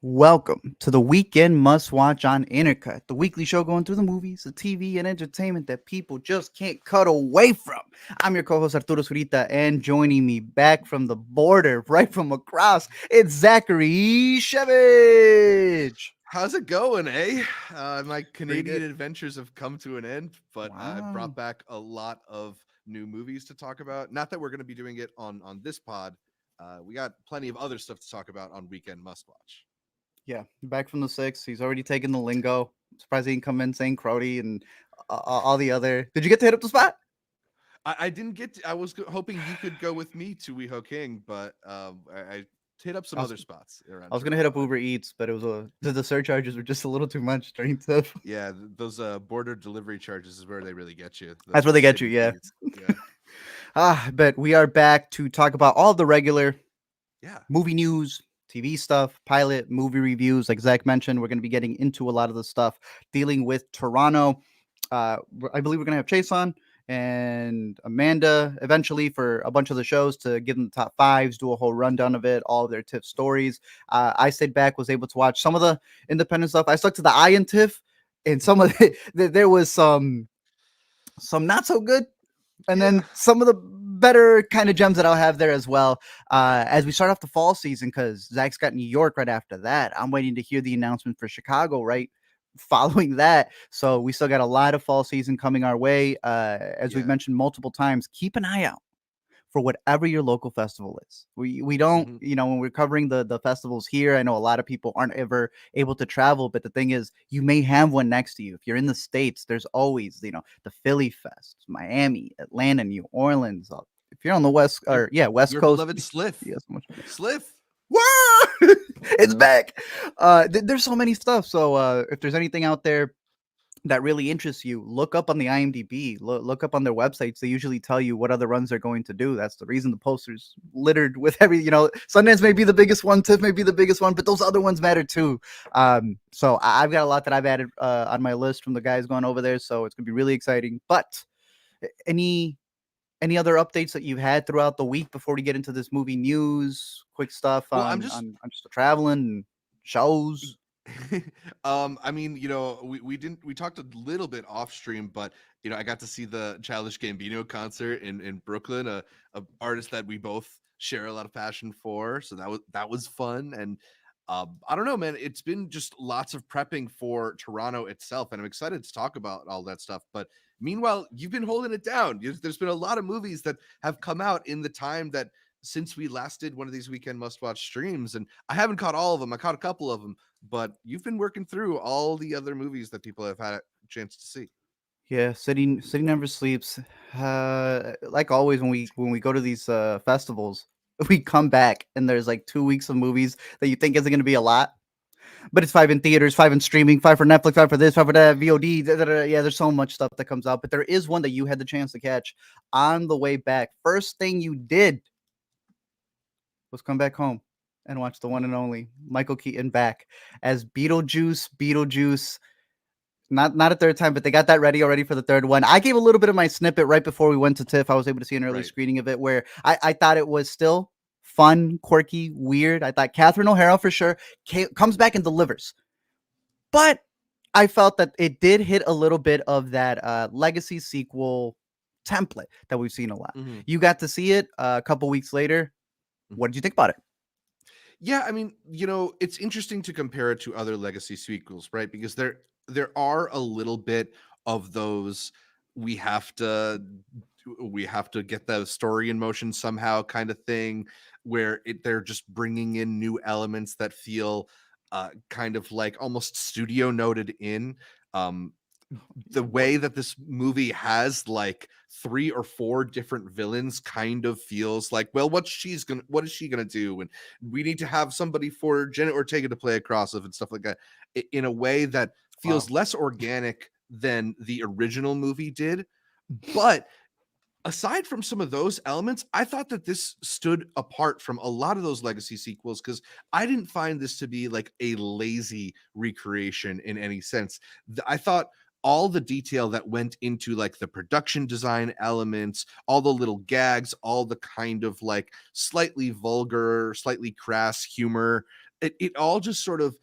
Welcome to the weekend must watch on Intercut, the weekly show going through the movies, the TV, and entertainment that people just can't cut away from. I'm your co host Arturo Zurita, and joining me back from the border, right from across, it's Zachary Shevich. How's it going, eh? My Pretty good. Canadian adventures have come to an end, but I've Wow. brought back a lot of new movies to talk about. Not that we're going to be doing it on this pod. We got plenty of other stuff to talk about on Weekend Must Watch. Yeah, back from the six. He's already taken the lingo. I'm surprised he didn't come in saying Crody and all the other. Did you get to hit up the spot? I didn't get. I was hoping you could go with me to Weho King, but I hit up some I was other spots I around was gonna hit up Toronto. Uber Eats, but it was the surcharges were just a little too much during the. Those border delivery charges is where they really get you. That's where Those they get you, hidden yeah. fees. Yeah, But we are back to talk about all the regular yeah, movie news, TV stuff, pilot movie reviews. Like Zach mentioned, we're going to be getting into a lot of the stuff dealing with Toronto. I believe we're going to have Chase on and Amanda eventually for a bunch of the shows to give them the top fives, do a whole rundown of it, all of their TIFF stories. I stayed back, was able to watch some of the independent stuff. I stuck to the Iron TIFF, and some of there was some not so good, and yeah. then some of the better kind of gems that I'll have there as well. As we start off the fall season, because Zach's got New York right after that. I'm waiting to hear the announcement for Chicago right following that. So we still got a lot of fall season coming our way. As we've Yeah. mentioned multiple times, keep an eye out for whatever your local festival is. We don't, hmm when we're covering the festivals here, I know a lot of people aren't ever able to travel, but the thing is, you may have one next to you. If you're in the States, there's always, the Philly Fest, Miami, Atlanta, New Orleans. If you're on the West Your or yeah, West your Coast, beloved Sliff. yeah, so much. Sliff. Whoa! It's back. There's so many stuff. So if there's anything out there that really interests you, look up on the IMDb, look up on their websites. They usually tell you what other runs they're going to do. That's the reason the posters littered with Sundance may be the biggest one, TIFF may be the biggest one, but those other ones matter too. So I've got a lot that I've added on my list from the guys going over there. So it's gonna be really exciting. But any any other updates that you've had throughout the week before we get into this movie news? Quick stuff Well, I'm on just on, on just the traveling and shows. I mean, we talked a little bit off stream, but I got to see the Childish Gambino concert in Brooklyn, a artist that we both share a lot of passion for. So that was fun. And I don't know, man, it's been just lots of prepping for Toronto itself, and I'm excited to talk about all that stuff. But meanwhile, you've been holding it down. There's been a lot of movies that have come out in the time that since we last did one of these weekend must watch streams, and I haven't caught all of them. I caught a couple of them, but you've been working through all the other movies that people have had a chance to see. Yeah, city never sleeps. Like always when we go to these festivals, we come back and there's like 2 weeks of movies that you think isn't going to be a lot, but it's five in theaters, five in streaming, five for Netflix, five for this, five for that, VOD. Da, da, da. Yeah, there's so much stuff that comes out, but there is one that you had the chance to catch on the way back. First thing you did was come back home and watch the one and only Michael Keaton back as Beetlejuice. Not a third time, but they got that ready already for the third one. I gave a little bit of my snippet right before we went to TIFF. I was able to see an early Right. screening of it where I thought it was still fun, quirky, weird. I thought Catherine O'Hara for sure comes back and delivers. But I felt that it did hit a little bit of that legacy sequel template that we've seen a lot. hmm You got to see it a couple weeks later. What did you think about it? Yeah, I mean, it's interesting to compare it to other legacy sequels, right? Because there are a little bit of those we have to we have to get the story in motion somehow kind of thing where they're just bringing in new elements that feel kind of like almost studio noted in. um the way that this movie has like three or four different villains kind of feels like, well, what is she gonna do, and we need to have somebody for Jenna Ortega to play across of and stuff like that, in a way that feels Wow. less organic than the original movie did. But aside from some of those elements, I thought that this stood apart from a lot of those legacy sequels because I didn't find this to be like a lazy recreation in any sense. I thought all the detail that went into like the production design elements, all the little gags, all the kind of like slightly vulgar, slightly crass humor it all just sort of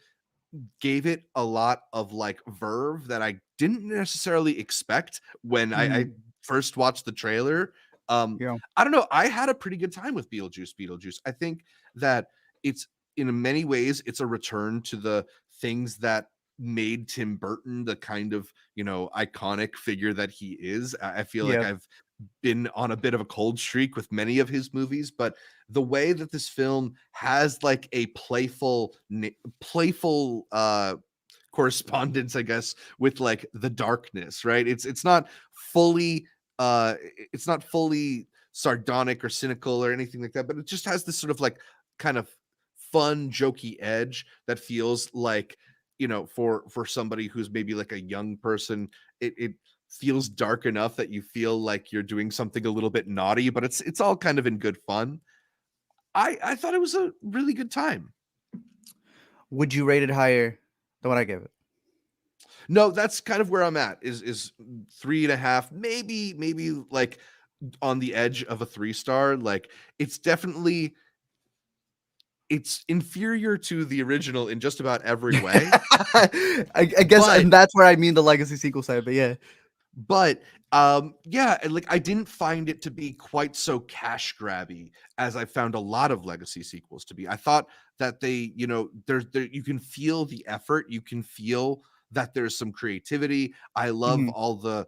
gave it a lot of like verve that I didn't necessarily expect when I Mhm. first watched the trailer. Yeah. I don't know. I had a pretty good time with Beetlejuice. I think that it's in many ways it's a return to the things that made Tim Burton the kind of iconic figure that he is. I feel like Yeah. I've been on a bit of a cold streak with many of his movies, but the way that this film has like a playful correspondence, I guess, with like the darkness, right? It's not fully it's not fully sardonic or cynical or anything like that, but it just has this sort of like kind of fun, jokey edge that feels like, for somebody who's maybe like a young person, it feels dark enough that you feel like you're doing something a little bit naughty, but it's all kind of in good fun. I thought it was a really good time. Would you rate it higher than what I gave it? No, that's kind of where I'm at. Is 3.5, maybe like on the edge of a 3 star. Like it's definitely it's inferior to the original in just about every way. I guess, But and that's where I mean the legacy sequel side, but yeah. But, yeah, and, like, I didn't find it to be quite so cash grabby as I found a lot of legacy sequels to be. I thought that they, there you can feel the effort, you can feel that there's some creativity. I love Mhm. all the,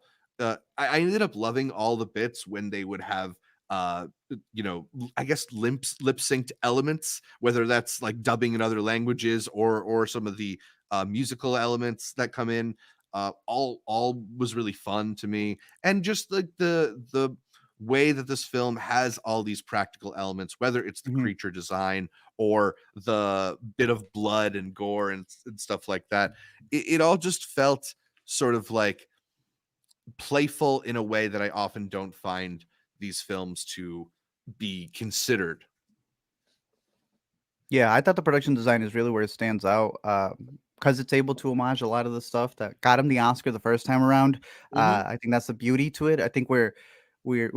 I ended up loving all the bits when they would have, I guess lip synced elements, whether that's like dubbing in other languages or some of the, musical elements that come in. All was really fun to me, and just like the way that this film has all these practical elements, whether it's the Mhm. creature design or the bit of blood and gore and stuff like that, it all just felt sort of like playful in a way that I often don't find these films to be considered. Yeah, I thought the production design is really where it stands out, because it's able to homage a lot of the stuff that got him the Oscar the first time around. Hmm. I think that's the beauty to it. I think we're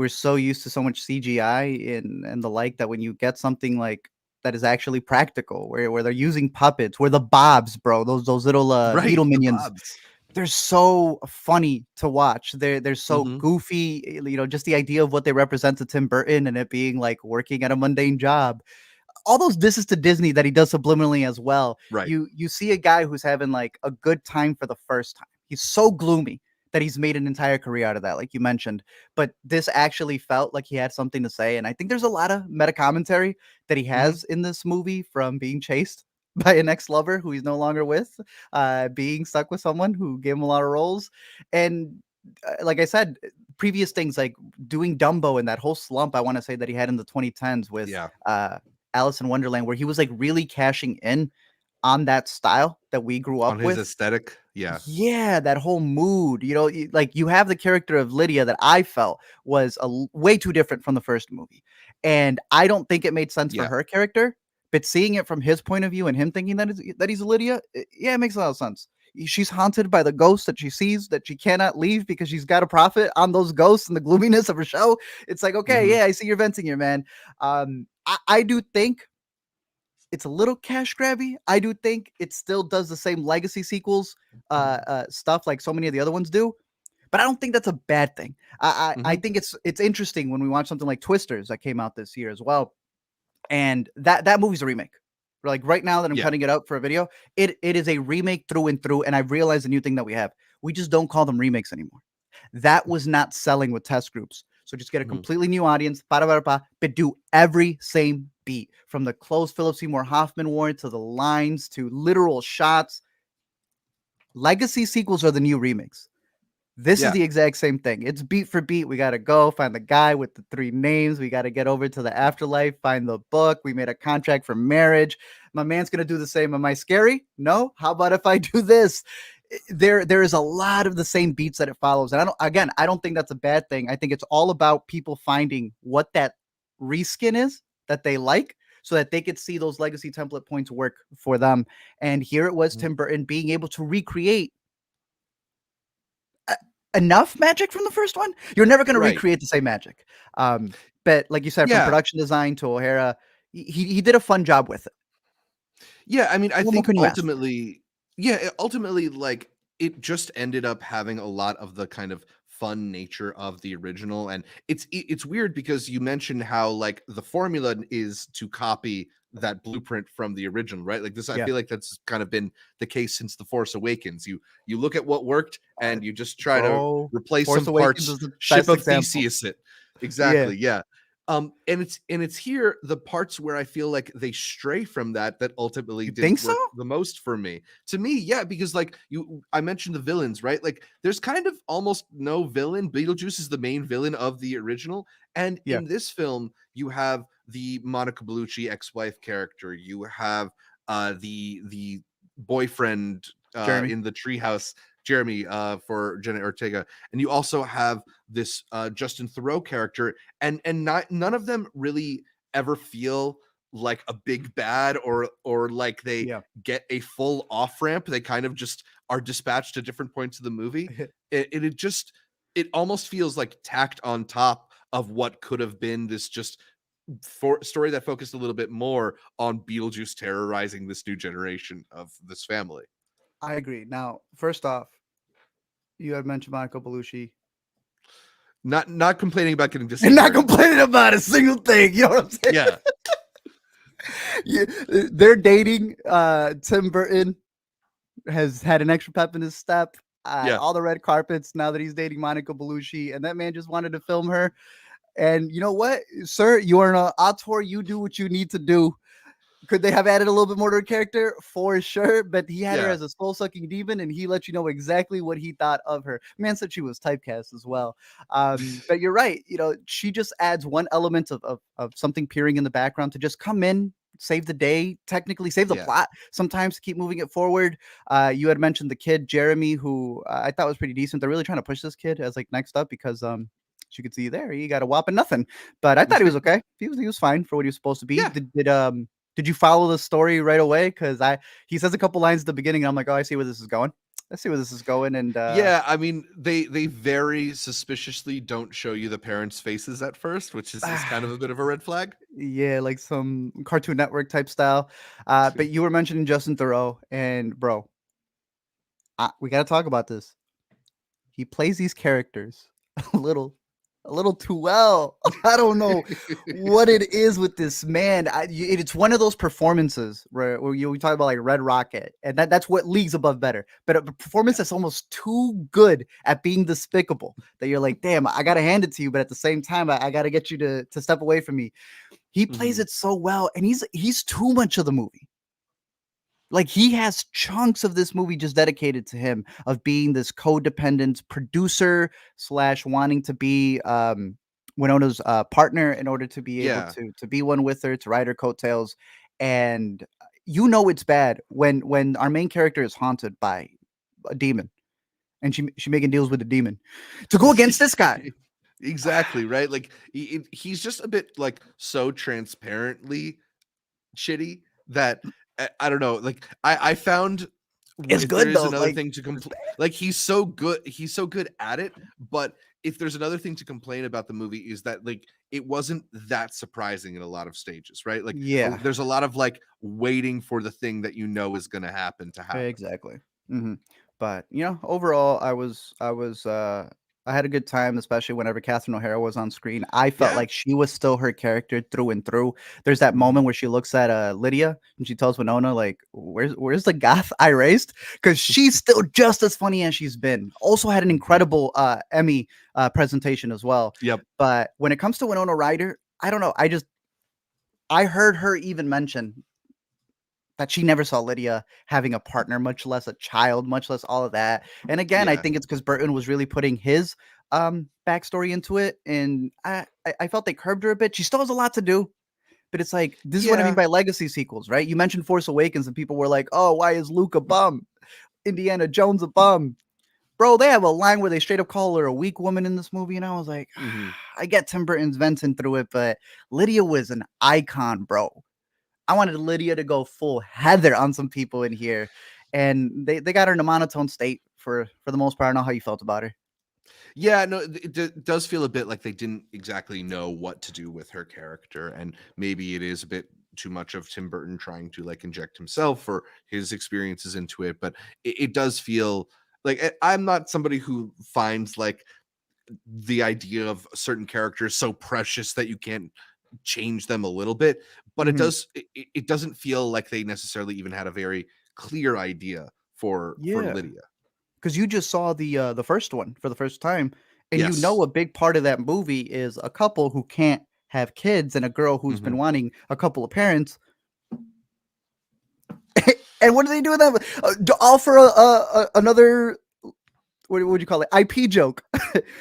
so used to so much CGI and the like that when you get something like that is actually practical, where they're using puppets, where the bobs, bro, those little, Right, beetle the minions, Bobs. they're so funny to watch. They're so Hmm. goofy, just the idea of what they represent to Tim Burton and it being like working at a mundane job, all those disses to Disney that he does subliminally as well. Right. You see a guy who's having like a good time for the first time. He's so gloomy that he's made an entire career out of that, like you mentioned. But this actually felt like he had something to say, and I think there's a lot of meta commentary that he Hmm. has in this movie, from being chased by an ex-lover who he's no longer with, being stuck with someone who gave him a lot of roles, and like I said, previous things like doing Dumbo and that whole slump I want to say that he had in the 2010s with Yeah, Alice in Wonderland, where he was like really cashing in on that style that we grew on up his with. aesthetic. Yeah. Yeah, that whole mood, like you have the character of Lydia that I felt was way too different from the first movie. And I don't think it made sense for Yeah. her character, but seeing it from his point of view and him thinking that he's Lydia, yeah, it makes a lot of sense. She's haunted by the ghosts that she sees that she cannot leave because she's got to profit on those ghosts and the gloominess of her show. It's like, okay, Mhm. yeah, I see you're venting here, man. I do think it's a little cash grabby. I do think it still does the same legacy sequels stuff like so many of the other ones do, but I don't think that's a bad thing. I Mhm. think it's interesting when we watch something like Twisters that came out this year as well, and that movie's a remake. Like right now that I'm Yeah. cutting it up for a video, it is a remake through and through. And I realized a new thing that we have: we just don't call them remakes anymore. That was not selling with test groups. So just get a Mhm. completely new audience, but do every same beat from the close Philip Seymour Hoffman war to the lines to literal shots. Legacy sequels are the new remakes. This is Yeah. the exact same thing. It's beat for beat. We got to go find the guy with the 3 names. We got to get over to the afterlife, find the book. We made a contract for marriage. My man's going to do the same. Am I scary? No. How about if I do this? There is a lot of the same beats that it follows. And I don't think that's a bad thing. I think it's all about people finding what that reskin is that they like so that they could see those legacy template points work for them. And here it was Mhm. Tim Burton being able to recreate e enough magic from the first one. You're never gonna Right. recreate the same magic. But like you said, from Yeah. production design to O'Hara, he did a fun job with it. Yeah, I mean, I What more think can you ask for? ultimately, yeah, ultimately, like it just ended up having a lot of the kind of fun nature of the original, and it's weird because you mentioned how like the formula is to copy that blueprint from the original, right? Like this, I Yeah, feel like that's kind of been the case since The Force Awakens. You look at what worked uh, and you just try to bro, replace Force some Awakens parts, is the ship best of example. Theseus it. Yeah, Exactly, yeah. And it's here the parts where I feel like they stray from that ultimately you didn't think so? work the most for me. To me, yeah, because like I mentioned the villains, right? Like there's kind of almost no villain. Beetlejuice is the main villain of the original, and Yeah, in this film, you have the Monica Bellucci ex-wife character. You have the boyfriend Jeremy. in the treehouse, Jeremy, for Jenna Ortega, and you also have this Justin Thoreau character, and not none of them really ever feel like a big bad or like they Yeah. get a full off ramp. They kind of just are dispatched to different points of the movie. It just it almost feels like tacked on top of what could have been this just story that focused a little bit more on Beetlejuice terrorizing this new generation of this family. I agree. Now, first off, you had mentioned Monica Bellucci. Not complaining about getting to see And not her in this. complaining about a single thing. You know what I'm saying? Yeah, Yeah, they're dating. Tim Burton has had an extra pep in his step. yeah. All the red carpets now that he's dating Monica Bellucci, and that man just wanted to film her. And you know what, sir, you are an auteur. You do what you need to do. Could they have added a little bit more to her character? For sure, but he had her Yeah. as a soul-sucking demon, and he let you know exactly what he thought of her. Man said she was typecast as well. But you're right. You know, she just adds one element of something peering in the background to just come in, save the day, technically save the Yeah. plot. Sometimes to keep moving it forward. You had mentioned the kid Jeremy, who I thought was pretty decent. They're really trying to push this kid as like next up because as you can see there, he got a whopping nothing. But I thought he was okay. He was fine for what he was supposed to be. Yeah. Did you follow the story right away? Because I he says a couple lines at the beginning, and I'm like, oh, I see where this is going. I see where this is going, and Yeah, I mean, they very suspiciously don't show you the parents' faces at first, which is kind of a bit of a red flag. yeah, like some Cartoon Network type style. But you were mentioning Justin Thoreau, and bro, we got to talk about this. He plays these characters a little a little too well. I don't know what it is with this man. It's one of those performances where we talk about like Red Rocket, and that's what leagues above better. But a performance Yeah. that's almost too good at being despicable that you're like, damn, I gotta hand it to you, but at the same time, I gotta get you to step away from me. He plays Mhm. it so well, and he's too much of the movie. Like, he has chunks of this movie just dedicated to him, of being this codependent producer slash wanting to be, Winona's, partner in order to be able Yeah. to be one with her, to ride her coattails, and, you know it's bad when our main character is haunted by a demon, and she making deals with the demon to go against this guy. Exactly, right? Like he's just a bit like so transparently shitty that I don't know. Like I found It's if there good, is though, another like, thing to it's bad. like he's so good at it. But if there's another thing to complain about the movie is that like it wasn't that surprising in a lot of stages, right? Like Yeah. there's a lot of like waiting for the thing that you know is going to happen to happen. Exactly. Mhm. But, overall, I had a good time, especially whenever Catherine O'Hara was on screen. I felt Yeah. like she was still her character through and through. There's that Mhm. moment where she looks at, Lydia, and she tells Winona, like, "Where's the goth I raised?" Because she's still just as funny as she's been. Also had an Mhm. incredible, Emmy, presentation as well. Yep. But when it comes to Winona Ryder, I don't know, I heard her even mention that she never saw Lydia having a partner, much less a child, much less all of that. And again, I Yeah. think it's because Burton was really putting his backstory into it, and I felt they curbed her a bit. She still has a lot to do, but it's like this is what I mean Yeah. by legacy sequels, right? You mentioned Force Awakens, and people were like, "Oh, why is Luke a bum? Indiana Jones a bum?" Bro, they have a line where they straight up call her a weak woman in this movie, and I was like, Mhm. I get Tim Burton's venting through it, but Lydia was an icon, bro. I wanted Lydia to go full Heather on some people in here, and they got her in a monotone state for the most part. I don't know how you felt about her. Yeah, no, does feel a bit like they didn't exactly know what to do with her character, and maybe it is a bit too much of Tim Burton trying to like inject himself or his experiences into it, but it does feel like I'm not somebody who finds like the idea of certain characters so precious that you can't change them a little bit, but Mhm. it doesn't feel like they necessarily even had a very clear idea for Yeah. Lydia. Because you just saw the first one for the first time, and you know Yes. a big part of that movie is a couple who can't have kids and a girl who's Mhm. been wanting a couple of parents. And what do they do with that? To offer another, what would you call it? IP joke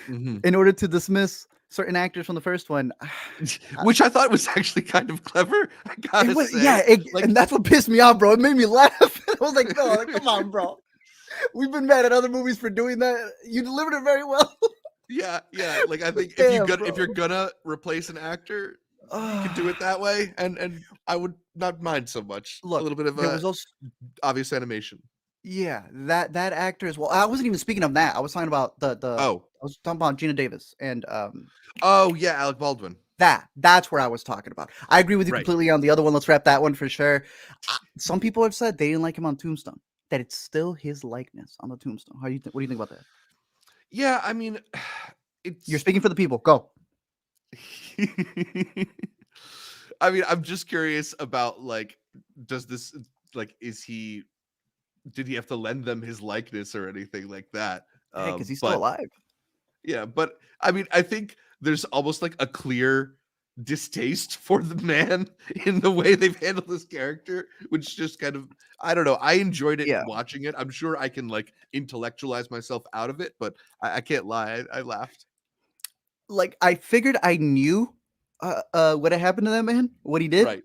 Mhm. in order to dismiss certain actors from the first one. Uh, Which I thought was actually kind of clever, I It gotta was, yeah, say. Like, and that's what pissed me off, bro. It made me laugh. I was like, no, like, come on, bro. We've been mad at other movies for doing that. You delivered it very well. yeah, yeah. Like I But think damn, if you're bro. gonna replace an actor, you could do it that way, and I would not mind so much. A Look, little bit of there a was also, obvious animation. yeah, that actor as well. I wasn't even speaking of that. I was talking about Oh. I was talking about Gina Davis and Oh, yeah, Alec Baldwin. that's where I was talking about. I agree with you Right. completely on the other one. Let's wrap that one for sure. Some people have said they didn't like him on Tombstone. That it's still his likeness on the Tombstone. What do you think about that? Yeah, I mean, You're it's speaking for the people. Go. I mean, I'm just curious about like, does this like is he did he have to lend them his likeness or anything like that? Hey, because he's still But alive. yeah, but I mean, I think there's almost like a clear distaste for the man in the way they've handled this character, which just kind of I don't know. I enjoyed it Yeah. watching it. I'm sure I can like intellectualize myself out of it, but I can't lie. I laughed. Like I figured I knew what had happened to that man, what he did. Right.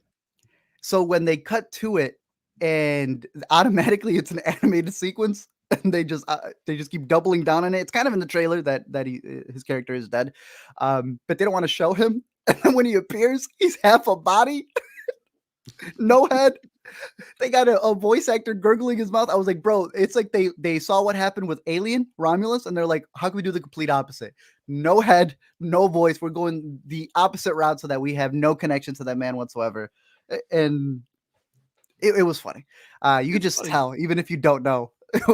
So when they cut to it and automatically it's an animated sequence and they just keep doubling down on it. It's kind of in the trailer that his character is dead. But they don't want to show him. And then when he appears, he's half a body, no head. They got a voice actor gurgling his mouth. I was like, bro, it's like they saw what happened with Alien Romulus, and they're like, how can we do the complete opposite? No head, no voice. We're going the opposite route so that we have no connection to that man whatsoever. And it was funny. You could It's just funny. tell, even if you don't know,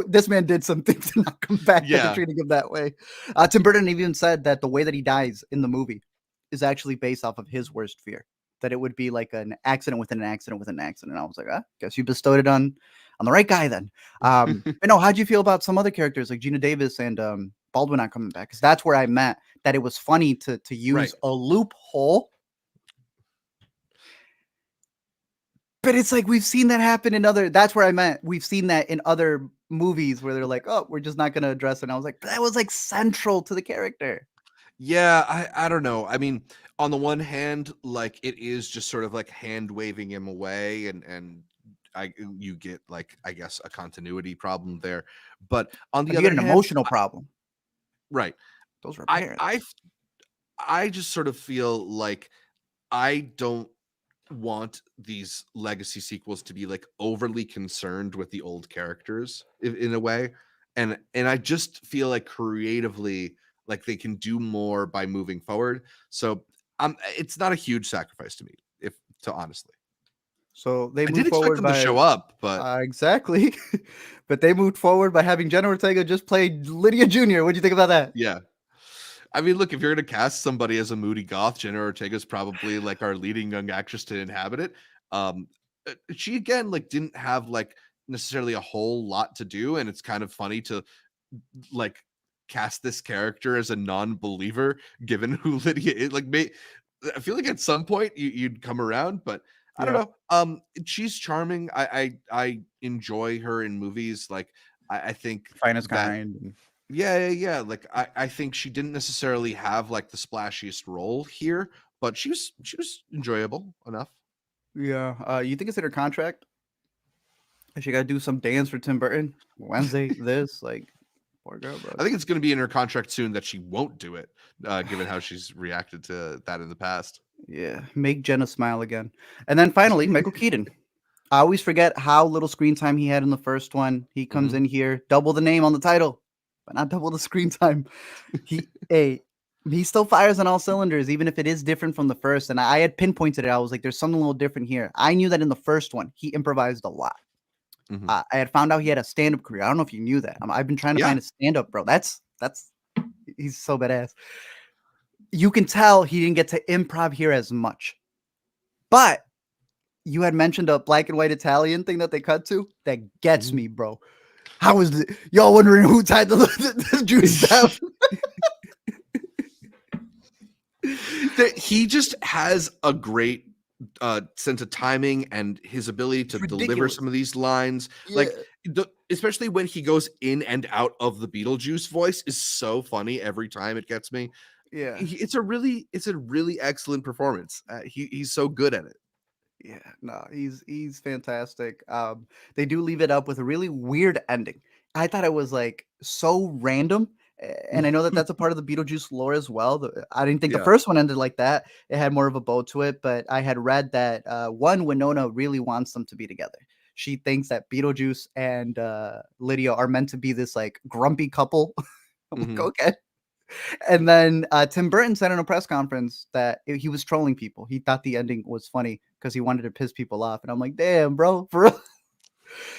this man did something to not come back that they're Yeah. treating him that way. Tim Burton even said that the way that he dies in the movie is actually based off of his worst fear. That it would be like an accident within an accident within an accident. I was like, guess you bestowed it on the right guy then. But no, how'd you feel about some other characters like Gina Davis and Baldwin not coming back? Because that's where I meant that it was funny to Right. use a loophole. But it's like we've seen that happen in other that's where I meant. We've seen that in other movies where they're like, "Oh, we're just not gonna address it." And I was like, "That was, like, central to the character." Yeah, I don't know. I mean, on the one hand, like it is just sort of like hand waving him away and I you get like I guess a continuity problem there. But on the You other get an hand, emotional problem. right. Those were I parents. I f- I just sort of feel like I don't want these legacy sequels to be like overly concerned with the old characters in a way, and I just feel like creatively like they can do more by moving forward. So it's not a huge sacrifice to me, if to honestly. So they I did moved expect forward them to by show up, but exactly. But they moved forward by having Jenna Ortega just play Lydia Jr. What'd you think about that? yeah. I mean, look, if you're gonna cast somebody as a moody goth, Jenna Ortega's probably like our leading young actress to inhabit it. She again like didn't have like necessarily a whole lot to do, and it's kind of funny to like cast this character as a non-believer given who Lydia is. Like, I feel like at some point you'd come around, but I don't Yeah. know. She's charming. I enjoy her in movies. Like, I think Finest that kind. And yeah. Like I think she didn't necessarily have like the splashiest role here, but she was enjoyable enough. yeah. You think it's in her contract? She got to do some dance for Tim Burton Wednesday. This like poor girl, bro. I think it's going to be in her contract soon that she won't do it, given how she's reacted to that in the past. Yeah, make Jenna smile again. And then finally, Michael Keaton. I always forget how little screen time he had in the first one. He comes Mhm. in here, double the name on the title, but not double the screen time. He a He still fires on all cylinders, even if it is different from the first. And I had pinpointed it. I was like, "There's something a little different here." I knew that in the first one, he improvised a lot. Mhm. I had found out he had a stand-up career. I don't know if you knew that. I've been trying to Yeah. find a stand-up, bro. That's he's so badass. You can tell he didn't get to improv here as much. But you had mentioned a black and white Italian thing that they cut to. That gets Mhm. me, bro. How is it? Y'all wondering who tied the Jews down? He just has a great sense of timing and his ability to It's deliver ridiculous. some of these lines. Yeah. Like especially when he goes in and out of the Beetlejuice voice is so funny every time. It gets me. Yeah. It's a really excellent performance. He's so good at it. Yeah, no, he's fantastic. They do leave it up with a really weird ending. I thought it was like so random, and I know that that's a part of the Beetlejuice lore as well. I didn't think the Yeah. first one ended like that. It had more of a bow to it, but I had read that one Winona really wants them to be together. She thinks that Beetlejuice and Lydia are meant to be this like grumpy couple. I'm like, Mhm. okay. And then Tim Burton said in a press conference that he was trolling people. He thought the ending was funny because he wanted to piss people off. And I'm like, damn, bro, for real.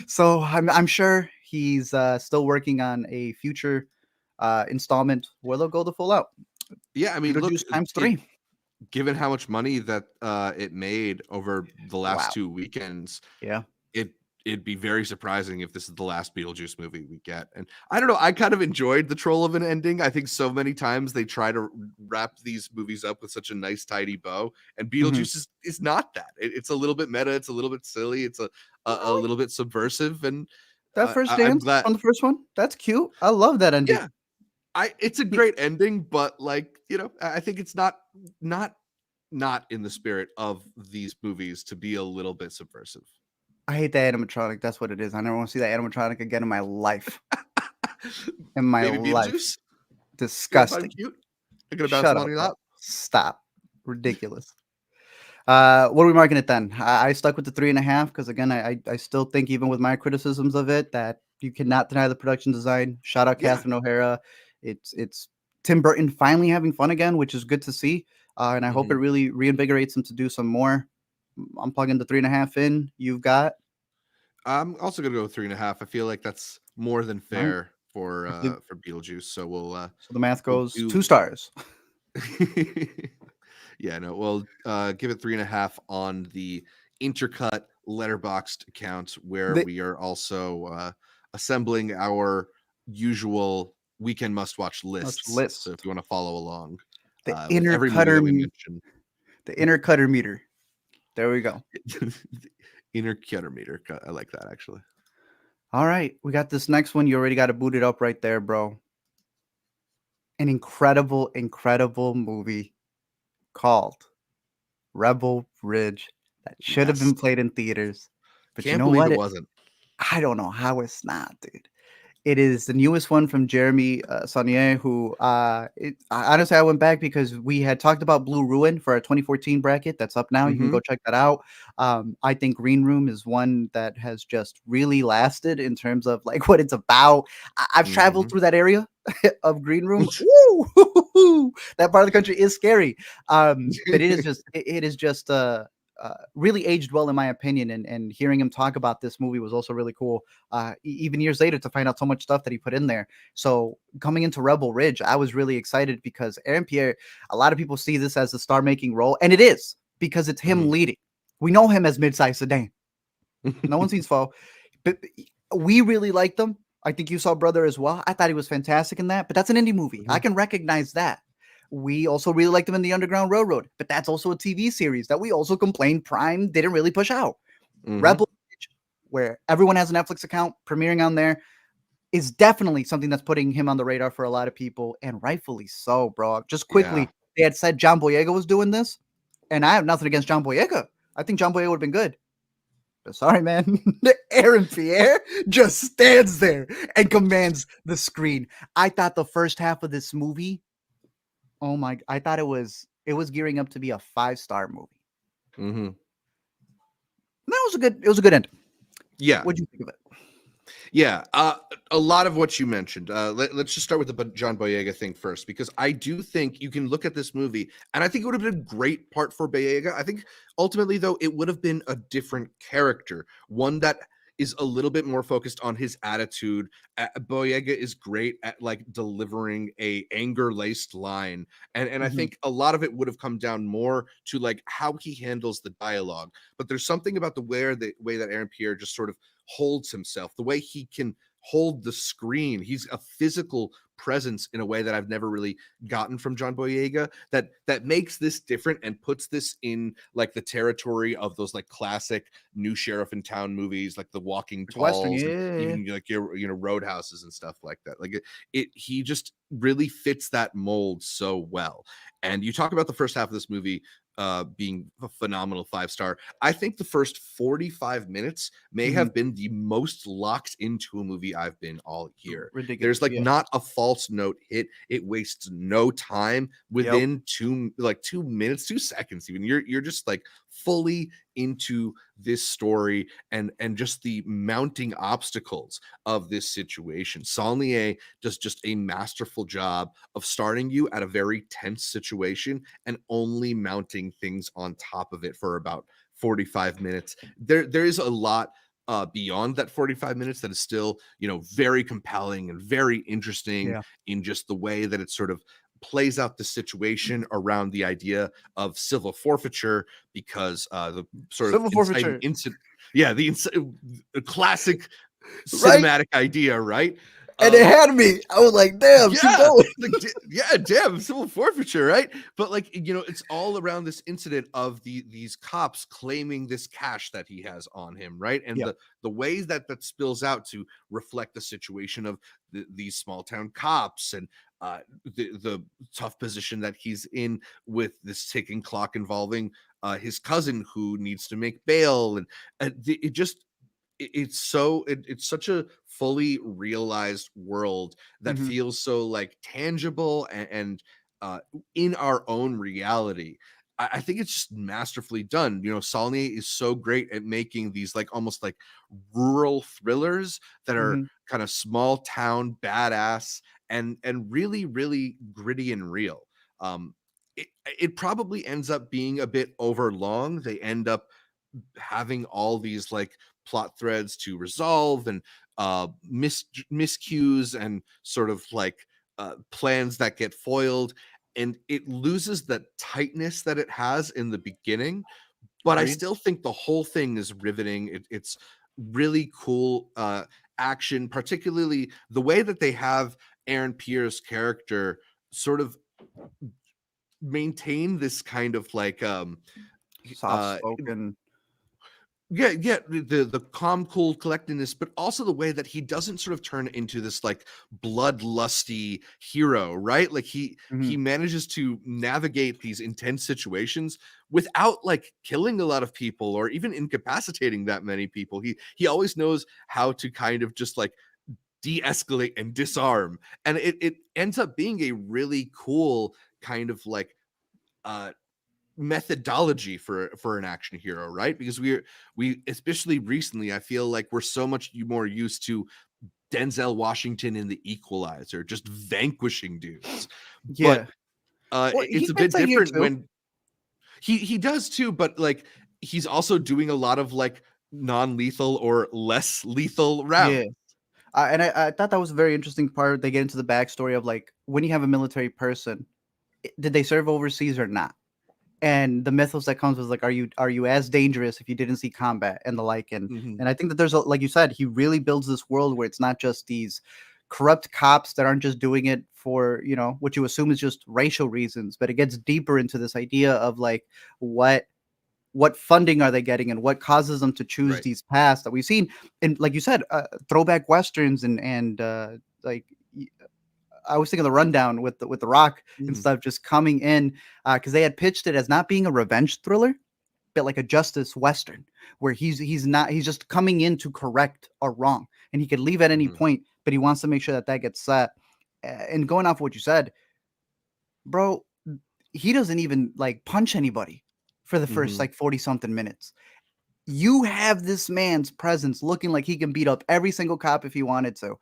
So I'm sure he's still working on a future installment where they'll go the full out. Yeah, I mean, look, Beetlejuice times three. given how much money that it made over the last Wow. 2 weekends, Yeah. it it'd be very surprising if this is the last Beetlejuice movie we get. And I don't know, I kind of enjoyed the troll of an ending. I think so many times they try to wrap these movies up with such a nice tidy bow, and Hmm. Beetlejuice is not that. It's a little bit meta, it's a little bit silly, it's a Really? little bit subversive, and That first I'm dance glad. from the first one? That's cute. I love that ending. Yeah, I it's a Me- great ending, but like I think it's not not in the spirit of these movies to be a little bit subversive. I hate that animatronic. That's what it is. I never want to see that animatronic again in my life. In my Baby life. Beetlejuice, you don't find him Disgusting. cute? I'm gonna bounce Shut him on up, your bro. lap. Stop. Ridiculous. What are we marking it then? I stuck with the 3.5 because again, I still think even with my criticisms of it that you cannot deny the production design. Shout out Yeah. Catherine O'Hara. It's Tim Burton finally having fun again, which is good to see. And I hope it Mhm. really reinvigorates him to do some more. I'm plugging the 3.5 in. You've got I'm also gonna go with 3.5. I feel like that's more than all right. fair for Beetlejuice. So So the math we'll goes do 2 stars. yeah, no, we'll give it 3.5 on the Intercut letterboxed account where The we are also assembling our usual weekend must watch Let's lists. So if list you want to follow along the with inner every movie cutter, that we mentioned, the inner cutter meter. There we go. the Intercut meter. I like that actually. All right, we got this next one. You already got it booted up right there, bro. An incredible, incredible movie called Rebel Ridge that should have Yes. been played in theaters. But you Can't know believe what? it wasn't. I don't know how it's not, dude. It is the newest one from Jeremy Saunier, who honestly I went back because we had talked about Blue Ruin for our 2014 bracket. That's up now. You can Hmm. go check that out. I think Green Room is one that has just really lasted in terms of like what it's about. I've traveled Hmm. through that area of Green Room. Woo! That part of the country is scary. But it is just really aged well in my opinion. And hearing him talk about this movie was also really cool. Even years later to find out so much stuff that he put in there. So coming into Rebel Ridge, I was really excited because Aaron Pierre, a lot of people see this as a star making role, and it is because it's him leading. We know him as mid-sized sedan. No one sees fall, but we really liked them. I think you saw Brother as well. I thought he was fantastic in that, but that's an indie movie. I can recognize that. We also really liked him in the Underground Railroad, but that's also a TV series that we also complained Prime didn't really push out. Hmm. Rebel Ridge, where everyone has a Netflix account premiering on there, is definitely something that's putting him on the radar for a lot of people, and rightfully so, bro. Just Yeah. quickly, they had said John Boyega was doing this, and I have nothing against John Boyega. I think John Boyega would have been good. But sorry, man. Aaron Pierre just stands there and commands the screen. I thought the first half of this movie, oh my, I thought it was gearing up to be a 5-star movie. Hmm. That was a good end. Yeah. What'd you think of it? Yeah, a lot of what you mentioned. Let's just start with the John Boyega thing first, because I do think you can look at this movie, and I think it would have been a great part for Boyega. I think ultimately, though, it would have been a different character, one that is a little bit more focused on his attitude. Boyega is great at like delivering a anger laced line, and I Mhm. think a lot of it would have come down more to like how he handles the dialogue. But there's something about the way that Aaron Pierre just sort of holds himself, the way he can hold the screen. He's a physical presence in a way that I've never really gotten from John Boyega, that makes this different and puts this in like the territory of those like classic new sheriff in town movies, like The Walking Like Western, Talls, and yeah. even like your Roadhouses and stuff like that. Like it he just really fits that mold so well. And you talk about the first half of this movie being a phenomenal 5 star. I think the first 45 minutes may Mhm. have been the most locked into a movie I've been all year. There's Ridiculous, like yeah. not a false note hit. It wastes no time. Yep. Within 2 minutes, 2 seconds, even you're just like fully into this story, and just the mounting obstacles of this situation. Saulnier does just a masterful job of starting you at a very tense situation and only mounting things on top of it for about 45 minutes. There is a lot beyond that 45 minutes that is still, very compelling and very interesting Yeah. in just the way that it sort of plays out the situation around the idea of civil forfeiture, because the sort of Civil inciting forfeiture. incident, yeah, the classic Right? cinematic idea, right? And it um had me. I was like, "Damn, keep yeah, going." like yeah, damn, civil forfeiture, right? But like, it's all around this incident of these cops claiming this cash that he has on him, right? And Yeah. the ways that spills out to reflect the situation of these small town cops, and the tough position that he's in with this ticking clock involving his cousin who needs to make bail, and it just it's such a fully realized world that Mhm. feels so like tangible, and in our own reality. I think it's just masterfully done. Saulnier is so great at making these like almost like rural thrillers that are Mhm. kind of small town badass, and really really gritty and real. um it probably ends up being a bit overlong. They end up having all these like plot threads to resolve, and miscues, and sort of like plans that get foiled, and it loses the tightness that it has in the beginning. But I Agreed. still think the whole thing is riveting. It's really cool action, particularly the way that they have Aaron Pierre's character sort of maintain this kind of like Soft uh spoken. yeah, the calm, cool collectedness, but also the way that he doesn't sort of turn into this like bloodlusty hero, right? Like he Mhm. manages to navigate these intense situations without like killing a lot of people or even incapacitating that many people. He always knows how to kind of just like de-escalate and disarm, and it ends up being a really cool kind of like uh methodology for an action hero, right? Because we especially recently, I feel like we're so much more used to Denzel Washington in The Equalizer just vanquishing dudes. But Yeah. Well, it's he a fits bit that here different too. when he does too, but like he's also doing a lot of like non-lethal or less lethal Yeah. rounds. And I thought that was a very interesting part. They get into the backstory of like when you have a military person, did they serve overseas or not? And the mythos that comes with like, are you as dangerous if you didn't see combat and the like? And Mhm, and I think that there's a, like you said, he really builds this world where it's not just these corrupt cops that aren't just doing it for what you assume is just racial reasons, but it gets deeper into this idea of like what what funding are they getting and what causes them to choose right. these paths that we've seen. And like you said, throwback westerns and like I was thinking of the rundown with the Rock and Mhm, stuff just coming in because they had pitched it as not being a revenge thriller, but like a justice western where he's just coming in to correct a wrong and he could leave at any mhm, point, but he wants to make sure that that gets set. And going off what you said, bro, he doesn't even like punch anybody for the first mhm. like 40 something minutes. You have this man's presence looking like he can beat up every single cop if he wanted to,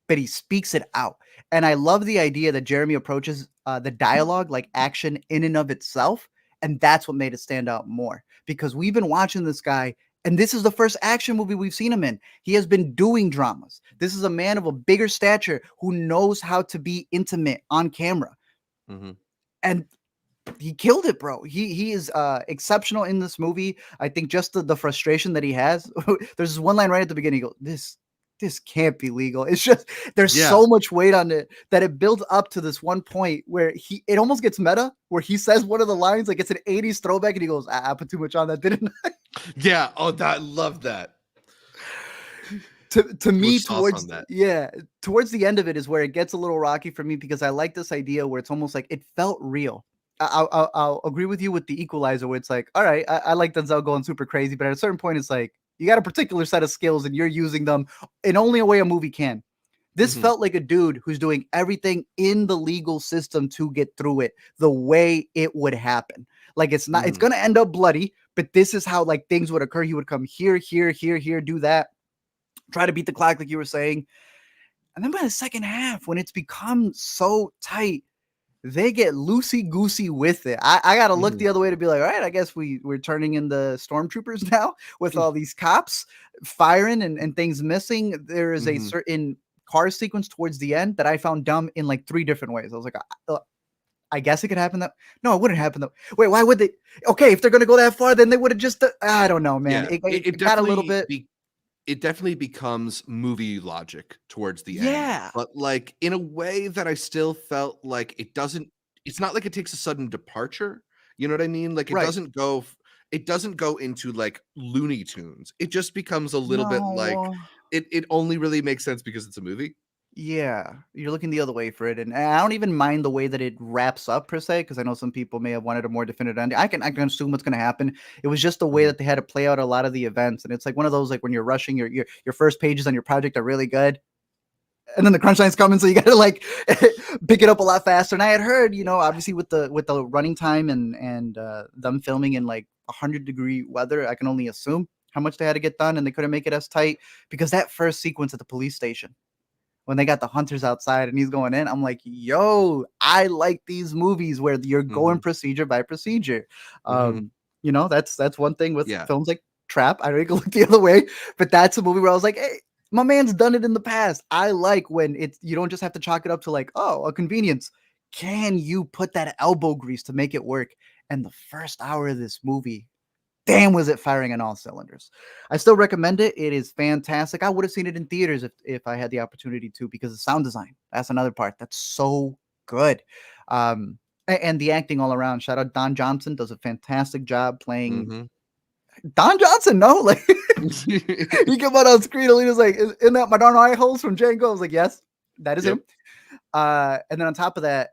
but he speaks it out. And I love the idea that Jeremy approaches the dialogue like action in and of itself. And that's what made it stand out more because we've been watching this guy, and this is the first action movie we've seen him in. He has been doing dramas. This is a man of a bigger stature who knows how to be intimate on camera. Mm-hmm. And he killed it, bro. He is exceptional in this movie. I think just the frustration that he has. There's this one line right at the beginning. He goes, this can't be legal. It's just there's Yeah. so much weight on it that it builds up to this one point where it almost gets meta, where he says one of the lines, like it's an 80s throwback, and he goes, I put too much on that, didn't I? Yeah. Oh, I love that. To me, Towards that. towards the end of it is where it gets a little rocky for me because I like this idea where it's almost like it felt real. I'll agree with you with the Equalizer, where it's like, all right, I like Denzel going super crazy, but at a certain point, it's like you got a particular set of skills and you're using them in only a way a movie can. This Mhm. felt like a dude who's doing everything in the legal system to get through it the way it would happen. Like it's not, it's Mhm. gonna end up bloody, but this is how like things would occur. He would come here, here, here, here, do that, try to beat the clock, like you were saying. And then by the second half, when it's become so tight, they get loosey goosey with it. I gotta look Mhm. the other way to be like, all right, I guess we're turning into stormtroopers now with all these cops firing and things missing. There is a Mhm. certain car sequence towards the end that I found dumb in like 3 different ways. I was like, I guess it could happen that. No, it wouldn't happen that. Wait, why would they? Okay, if they're gonna go that far, then they would have just. I don't know, man. Yeah. It got a little bit. It definitely becomes movie logic towards the end, Yeah, but like in a way that I still felt like it's not like it takes a sudden departure. You know what I mean? Like right. it doesn't go into like Looney Tunes. It just becomes a little bit like No. it only really makes sense because it's a movie. Yeah, you're looking the other way for it, and I don't even mind the way that it wraps up per se, because I know some people may have wanted a more definitive ending. I can assume what's gonna happen. It was just the way Mhm. that they had to play out a lot of the events, and it's like one of those like when you're rushing, your first pages on your project are really good, and then the crunch line's coming, so you gotta like pick it up a lot faster. And I had heard, obviously with the running time and them filming in like 100-degree weather, I can only assume how much they had to get done, and they couldn't make it as tight because that first sequence at the police station when they got the hunters outside and he's going in, I'm like, yo, I like these movies where you're going Mhm. procedure by procedure. Mhm. That's one thing with Yeah. films like Trap. I don't go look the other way, but that's a movie where I was like, hey, my man's done it in the past. I like when it's you don't just have to chalk it up to like, oh, a convenience. Can you put that elbow grease to make it work? And the first hour of this movie, damn, was it firing on all cylinders. I still recommend it. It is fantastic. I would have seen it in theaters if I had the opportunity to, because the sound design, that's another part that's so good. And the acting all around. Shout out Don Johnson, does a fantastic job playing Mhm. Don Johnson. No, like he came out on screen and he was like, "Isn't that Madonna eye holes from Django?" I was like, yes, that is Yep. him. And then on top of that,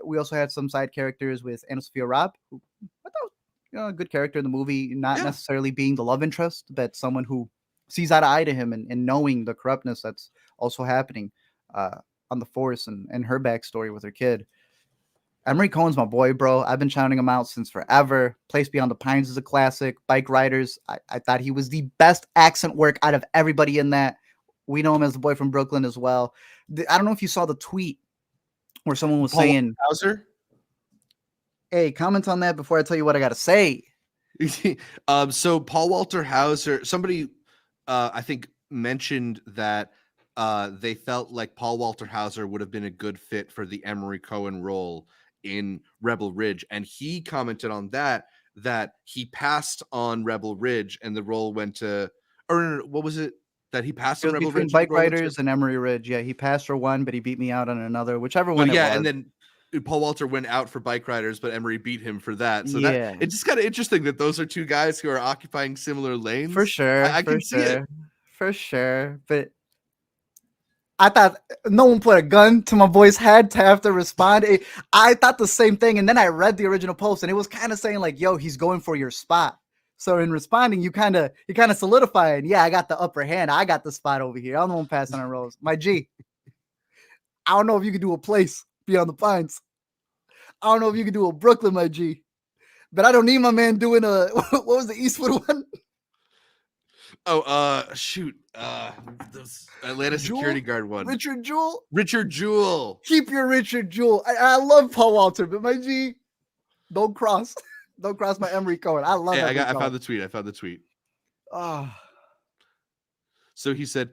we also had some side characters with Anna Sophia Robb, who I thought a good character in the movie, not Yeah. necessarily being the love interest, but someone who sees eye to eye to him and knowing the corruptness that's also happening on the force and her backstory with her kid. Emery Cohen's my boy, bro. I've been shouting him out since forever. Place Beyond the Pines is a classic. Bike Riders, I thought he was the best accent work out of everybody in that. We know him as the boy from Brooklyn as well. I don't know if you saw the tweet where someone was Paul saying, Hauser. hey, comment on that before I tell you what I got to say. So Paul Walter Hauser, somebody I think mentioned that they felt like Paul Walter Hauser would have been a good fit for the Emery Cohen role in Rebel Ridge, and he commented on that he passed on Rebel Ridge and the role went to, or no, what was it that he passed It on was Rebel between Ridge and the Bike role went to? Riders and Emery Ridge. Yeah, he passed for one, but he beat me out on another, whichever Oh one it yeah, and was. then Paul Walter went out for Bike Riders, but Emery beat him for that. So that Yeah, it's just kind of interesting that those are two guys who are occupying similar for lanes. sure, I for can see it. sure, for sure. But I thought no one put a gun to my boy's head to have to respond. I thought the same thing, and then I read the original post, and it was kind of saying like, "Yo, he's going for your spot." So in responding, you kind of solidify it. Yeah, I got the upper hand. I got the spot over here. I'm the one passing on rolls. My G, I don't know if you could do a place beyond the pines. I don't know if you could do a Brooklyn, my G. But I don't need my man doing a what was the Eastwood one? Oh, shoot. This Atlanta security Jewel? guard one. Richard Jewell? Richard Jewell. Keep your Richard Jewell. I love Paul Walter, but my G, don't cross. Don't cross my Emery Cohen. I love Hey, Emery I Cohen. found the tweet. I found the tweet. Ah, So he said,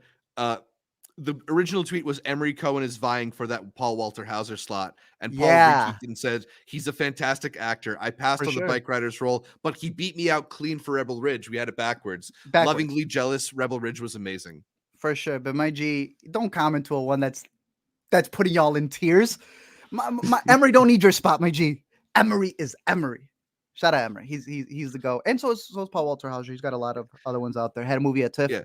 the original tweet was Emery Cohen is vying for that Paul Walter Hauser slot. And Paul yeah, retweeted and said, he's a fantastic actor. I passed for on the sure. bike rider's role, but he beat me out clean for Rebel Ridge. We had it backwards. Backwards. Lovingly jealous. Rebel Ridge was amazing. For sure. But my G, don't comment to a one that's putting y'all in tears. My Emery don't need your spot, my G. Emery is Emery. Shout out Emery. He's the go. And so is Paul Walter Hauser. He's got a lot of other ones out there. Had a movie at TIFF. Yeah.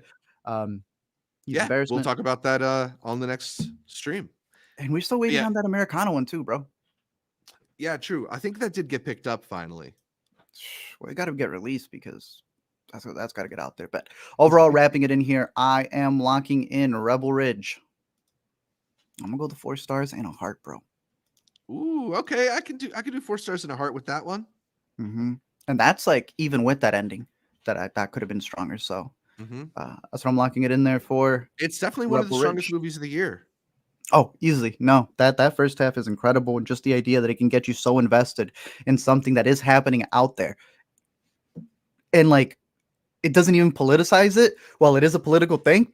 He's Yeah, we'll embarrassment. talk about that on the next stream. And we're still waiting Yeah. on that Americana one too, bro. Yeah, true. I think that did get picked up finally. Well, it got to get released because that's got to get out there. But overall, wrapping it in here, I am locking in Rebel Ridge. I'm gonna go the 4 stars and a heart, bro. Ooh, okay. I can do 4 stars and a heart with that one. Mm-hmm. And that's like even with that ending, that could have been stronger. So that's what I'm locking it in there for. It's definitely one of the Rebel strongest Ridge. movies of the year. Oh, easily. No, that first half is incredible. And just the idea that it can get you so invested in something that is happening out there. And like, it doesn't even politicize it. Well, it is a political thing.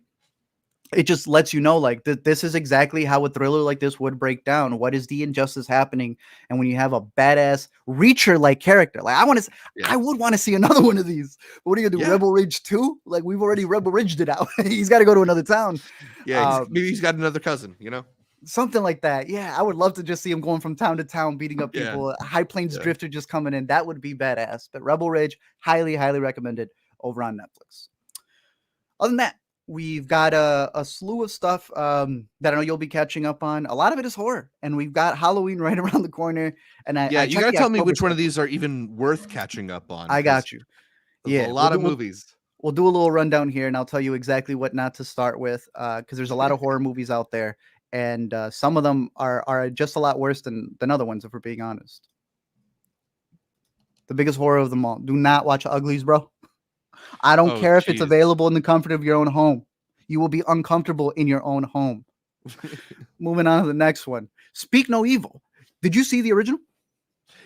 It just lets you know, like, this is exactly how a thriller like this would break down. What is the injustice happening? And when you have a badass Reacher-like character, like, I would want to see another one of these. But what are you gonna do? Yeah. Rebel Ridge 2? Like, we've already Rebel Ridged it out. He's got to go to another town. Yeah, maybe he's got another cousin, you know? Something like that. Yeah, I would love to just see him going from town to town, beating up people. High Plains Drifter just coming in. That would be badass. But Rebel Ridge, highly, highly recommended over on Netflix. Other than that, we've got a slew of stuff that I know you'll be catching up on. A lot of it is horror, and we've got Halloween right around the corner. And I you got to tell me which one of these are even worth catching up on. I got you. Yeah, a lot of movies. We'll do a little rundown here, and I'll tell you exactly what not to start with, because there's a lot of horror movies out there, and some of them are just a lot worse than other ones, if we're being honest. The biggest horror of them all. Do not watch Uglies, bro. I don't care if it's available in the comfort of your own home. You will be uncomfortable in your own home. Moving on to the next one. Speak No Evil. Did you see the original?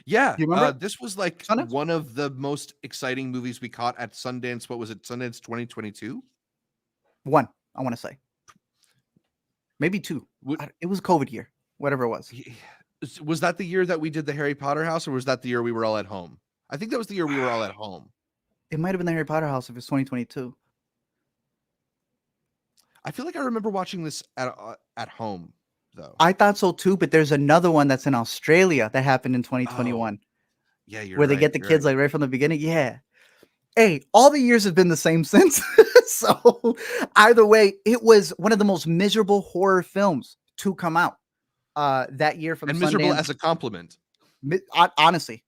Yeah. You remember? This was like Sundance? one of the most exciting movies we caught at Sundance. What was it? Sundance 2022? One, I want to say. Maybe 2. It was COVID year, whatever it was. Was that the year that we did the Harry Potter house, or was that the year we were all at home? I think that was the year we were all at home. It might have been the Harry Potter house if it's 2022. I feel like I remember watching this at home, though. I thought so too, but there's another one that's in Australia that happened in 2021. Yeah, you're where they get the kids like right from the beginning. Yeah. Hey, all the years have been the same since. So either way, it was one of the most miserable horror films to come out that year from and Sundance. Miserable as a compliment. Honestly.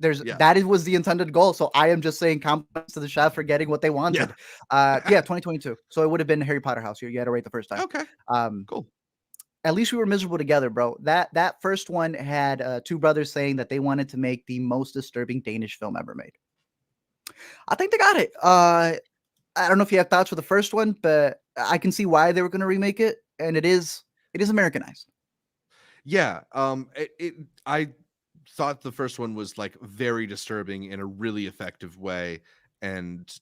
That was the intended goal. So I am just saying compliments to the chef for getting what they wanted. 2022. So it would have been Harry Potter house. You had to rate the first time. Okay. Cool. At least we were miserable together, bro. That first one had 2 brothers saying that they wanted to make the most disturbing Danish film ever made. I think they got it. I don't know if you have thoughts for the first one, but I can see why they were going to remake it, and it is Americanized. Yeah. I thought the first one was like very disturbing in a really effective way, and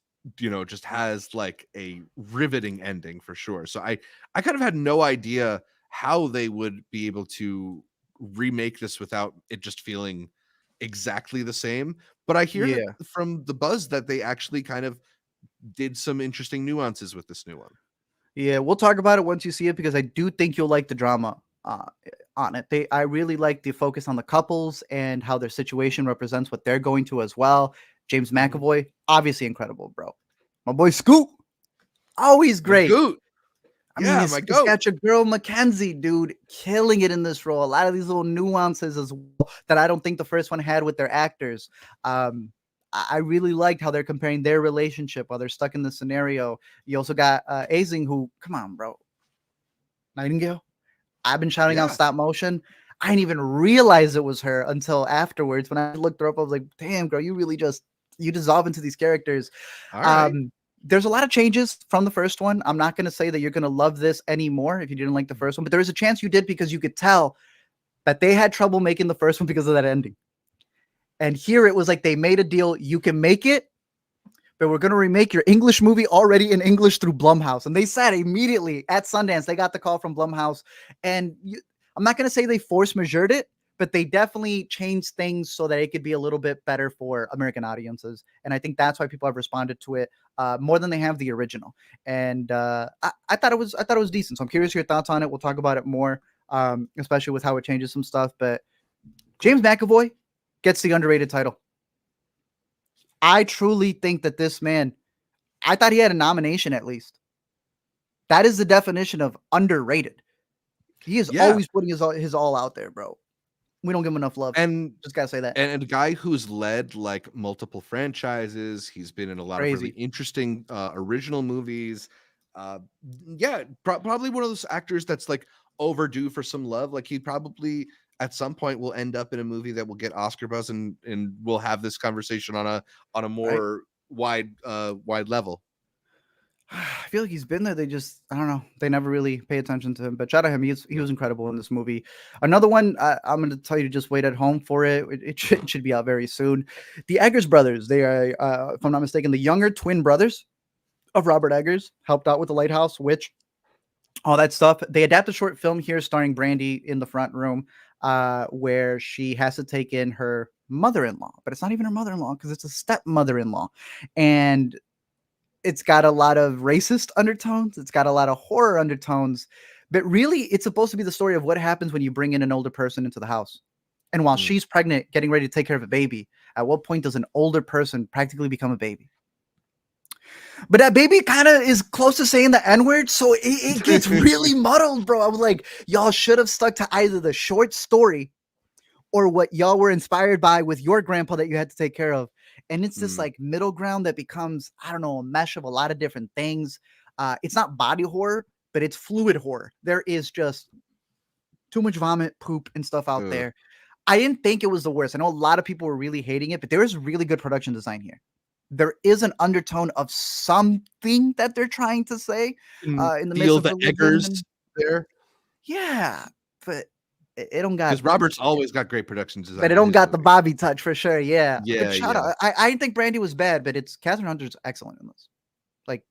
just has like a riveting ending for sure. So I kind of had no idea how they would be able to remake this without it just feeling exactly the same. But I hear that from the buzz that they actually kind of did some interesting nuances with this new one. Yeah, we'll talk about it once you see it, because I do think you'll like the drama on it. I really like the focus on the couples and how their situation represents what they're going to as well. James McAvoy, obviously incredible, bro. My boy Scoot, always great. I mean, my goat. Got your girl Mackenzie, dude, killing it in this role. A lot of these little nuances as well that I don't think the first one had with their actors. I really liked how they're comparing their relationship while they're stuck in the scenario. You also got Azing, who, come on, bro. Nightingale. I've been shouting out stop motion. I didn't even realize it was her until afterwards. When I looked her up, I was like, damn, girl, you really you dissolve into these characters. All right. there's a lot of changes from the first one. I'm not going to say that you're going to love this anymore if you didn't like the first one, but there is a chance you did because you could tell that they had trouble making the first one because of that ending. And here it was like they made a deal. You can make it, but we're going to remake your English movie already in English through Blumhouse. And they said immediately at Sundance, they got the call from Blumhouse. And I'm not going to say they force majeured it, but they definitely changed things so that it could be a little bit better for American audiences. And I think that's why people have responded to it more than they have the original. And I thought it was decent. So I'm curious your thoughts on it. We'll talk about it more, especially with how it changes some stuff. But James McAvoy gets the underrated title. I truly think that this man, I thought he had a nomination at least. That is the definition of underrated. He is always putting his all out there, bro. We don't give him enough love. And just gotta say that. And a guy who's led like multiple franchises. He's been in a lot of really interesting original movies. Probably one of those actors that's like overdue for some love. Like he probably at some point will end up in a movie that will get Oscar buzz, and we'll have this conversation on a more wide level. I feel like he's been there. They just, I don't know. They never really pay attention to him. But shout out him. He was incredible in this movie. Another one, I'm going to tell you to just wait at home for it. It should be out very soon. The Eggers brothers. They are, if I'm not mistaken, the younger twin brothers of Robert Eggers. Helped out with The Lighthouse, Witch, all that stuff. They adapt a short film here starring Brandy in the front room, where she has to take in her mother-in-law. But it's not even her mother-in-law because it's a stepmother-in-law. And it's got a lot of racist undertones. It's got a lot of horror undertones, but really it's supposed to be the story of what happens when you bring in an older person into the house. And while she's pregnant, getting ready to take care of a baby, at what point does an older person practically become a baby? But that baby kind of is close to saying the N-word, so it gets really muddled, bro. I was like, y'all should have stuck to either the short story or what y'all were inspired by with your grandpa that you had to take care of. And it's this like middle ground that becomes, I don't know, a mesh of a lot of different things. It's not body horror, but it's fluid horror. There is just too much vomit, poop, and stuff out there. I didn't think it was the worst. I know a lot of people were really hating it, but there is really good production design here. There is an undertone of something that they're trying to say in the midst of the Eggers there. Yeah, but it don't got, because Robert's always got great production design, but it don't got the Bobby touch for sure. Yeah, but shout out. I didn't think Brandy was bad, but it's Catherine Hunter's excellent in this. Like,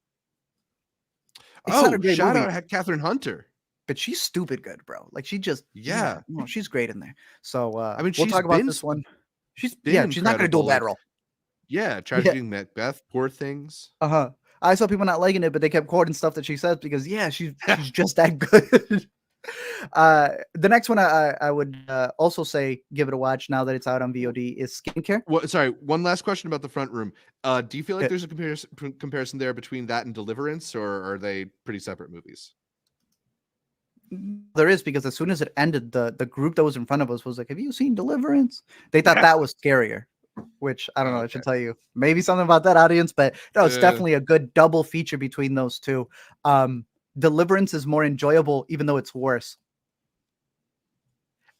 it's not a great shout movie. Out Catherine Hunter, but she's stupid good, bro. Like she just no, she's great in there. So I mean, we'll talk about this one. She's not gonna do a bad role. Yeah, Tragedy Macbeth, Poor Things. I saw people not liking it, but they kept quoting stuff that she says because she's just that good. The next one I would also say give it a watch now that it's out on VOD is Skincare. Sorry, one last question about the front room. Do you feel like there's a comparison there between that and Deliverance, or are they pretty separate movies? There is, because as soon as it ended, the group that was in front of us was like, "Have you seen Deliverance?" They thought that was scarier, which I don't know. I should tell you maybe something about that audience, but no, it's definitely a good double feature between those two. Deliverance is more enjoyable, even though it's worse.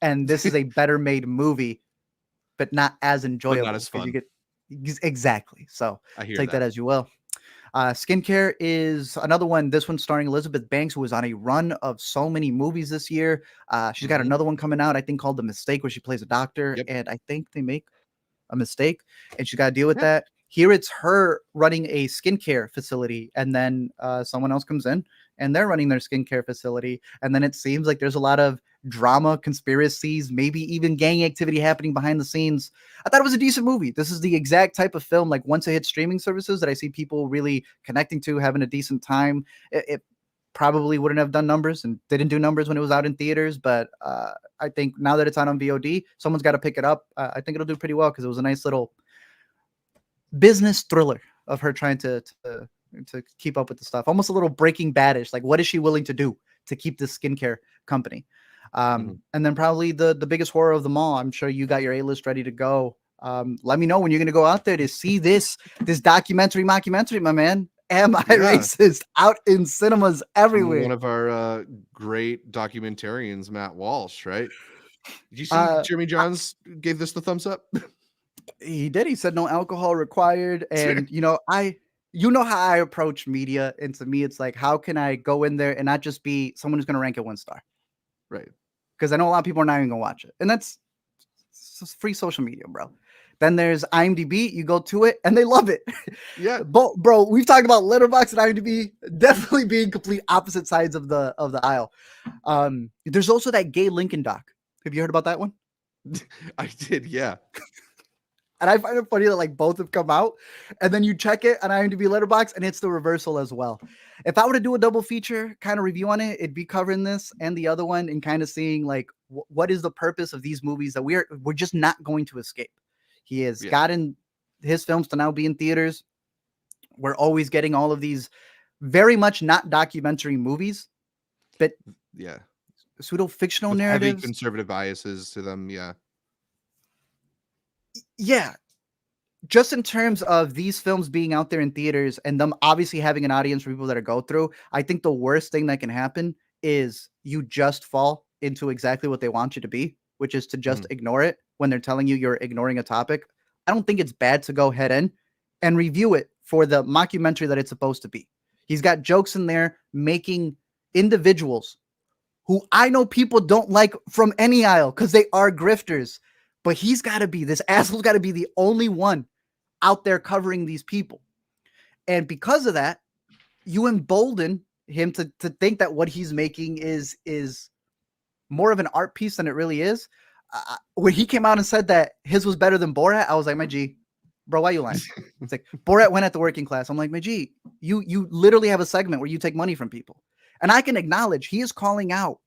And this is a better made movie, but not as enjoyable. But not as fun. Exactly. So take that as you will. Skincare is another one. This one starring Elizabeth Banks, who was on a run of so many movies this year. She's got another one coming out, I think, called The Mistake, where she plays a doctor. And I think they make a mistake and she's got to deal with that. Here it's her running a skincare facility, and then someone else comes in and they're running their skincare facility. And then it seems like there's a lot of drama, conspiracies, maybe even gang activity happening behind the scenes. I thought it was a decent movie. This is the exact type of film, like once it hits streaming services, that I see people really connecting to, having a decent time. It probably wouldn't have done numbers and didn't do numbers when it was out in theaters, but I think now that it's out on VOD, someone's got to pick it up. I think it'll do pretty well because it was a nice little business thriller of her trying to keep up with the stuff. Almost a little Breaking Bad-ish. Like, what is she willing to do to keep this skincare company? And then probably the biggest horror of them all. I'm sure you got your A-list ready to go. Let me know when you're going to go out there to see this mockumentary, my man. Am I Racist? Out in cinemas everywhere. One of our great documentarians, Matt Walsh, right? Did you see Jeremy Johns gave this the thumbs up? He did. He said no alcohol required. And, you know, I you know how I approach media, and to me, it's like, how can I go in there and not just be someone who's going to rank it 1 star? Right. Because I know a lot of people are not even going to watch it, and that's free social media, bro. Then there's IMDb. You go to it, and they love it. Yeah. Bro, we've talked about Letterboxd and IMDb definitely being complete opposite sides of the aisle. There's also that gay Lincoln doc. Have you heard about that one? I did. Yeah. And I find it funny that like both have come out, and then you check it on IMDb Letterboxd, and it's the reversal as well. If I were to do a double feature kind of review on it, it'd be covering this and the other one, and kind of seeing like what is the purpose of these movies that we're just not going to escape. He has gotten his films to now be in theaters. We're always getting all of these very much not documentary movies, but pseudo fictional narratives, heavy conservative biases to them. Yeah. Just in terms of these films being out there in theaters and them obviously having an audience for people that are go through, I think the worst thing that can happen is you just fall into exactly what they want you to be, which is to just ignore it when they're telling you you're ignoring a topic. I don't think it's bad to go head in and review it for the mockumentary that it's supposed to be. He's got jokes in there making individuals who I know people don't like from any aisle because they are grifters, but he's got to be, this asshole's got to be the only one out there covering these people. And because of that, you embolden him to think that what he's making is more of an art piece than it really is. When he came out and said that his was better than Borat, I was like, my G, bro, why you lying? It's like, Borat went at the working class. I'm like, my G, you literally have a segment where you take money from people. And I can acknowledge he is calling out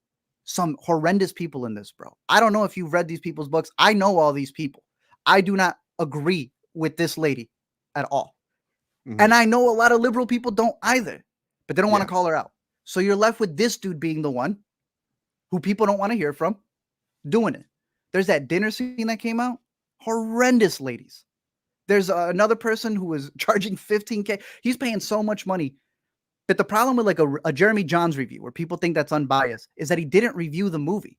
some horrendous people in this, bro. I don't know if you've read these people's books. I know all these people. I do not agree with this lady at all. And I know a lot of liberal people don't either, but they don't want to call her out. So you're left with this dude being the one who people don't want to hear from doing it. There's that dinner scene that came out. Horrendous ladies. There's another person who was charging $15K. He's paying so much money. But the problem with like a Jeremy Jahns review where people think that's unbiased is that he didn't review the movie.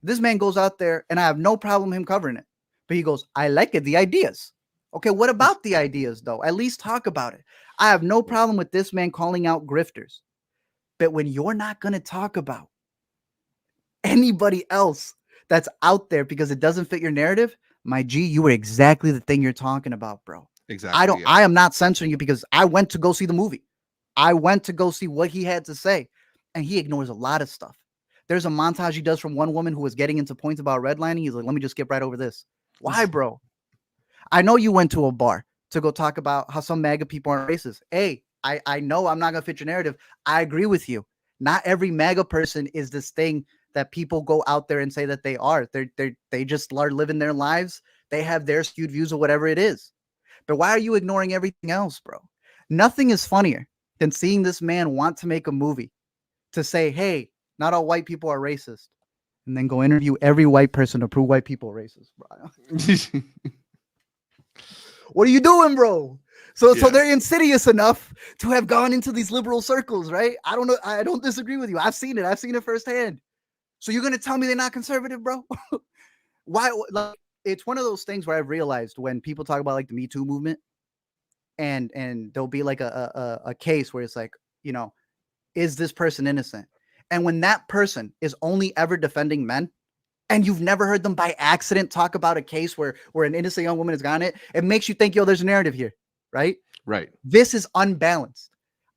This man goes out there, and I have no problem him covering it. But he goes, I like it, the ideas. Okay, what about the ideas, though? At least talk about it. I have no problem with this man calling out grifters. But when you're not going to talk about anybody else that's out there because it doesn't fit your narrative, my G, you were exactly the thing you're talking about, bro. Exactly. I am not censoring you because I went to go see the movie. I went to go see what he had to say, and he ignores a lot of stuff. There's a montage he does from one woman who was getting into points about redlining. He's like, let me just skip right over this. Why, bro? I know you went to a bar to go talk about how some MAGA people aren't racist. Hey, I know I'm not going to fit your narrative. I agree with you. Not every MAGA person is this thing that people go out there and say that they are. They just are living their lives. They have their skewed views of whatever it is. But why are you ignoring everything else, bro? Nothing is funnier than seeing this man want to make a movie to say, hey, not all white people are racist, and then go interview every white person to prove white people are racist, bro. What are you doing, bro? So they're insidious enough to have gone into these liberal circles, right? I don't know. I don't disagree with you. I've seen it. I've seen it firsthand. So you're going to tell me they're not conservative, bro? Why? Like, it's one of those things where I've realized when people talk about like the Me Too movement, and there'll be like a case where it's like, you know, is this person innocent? And when that person is only ever defending men, and you've never heard them by accident talk about a case where an innocent young woman has gotten it, it makes you think, yo, there's a narrative here, right? Right. This is unbalanced.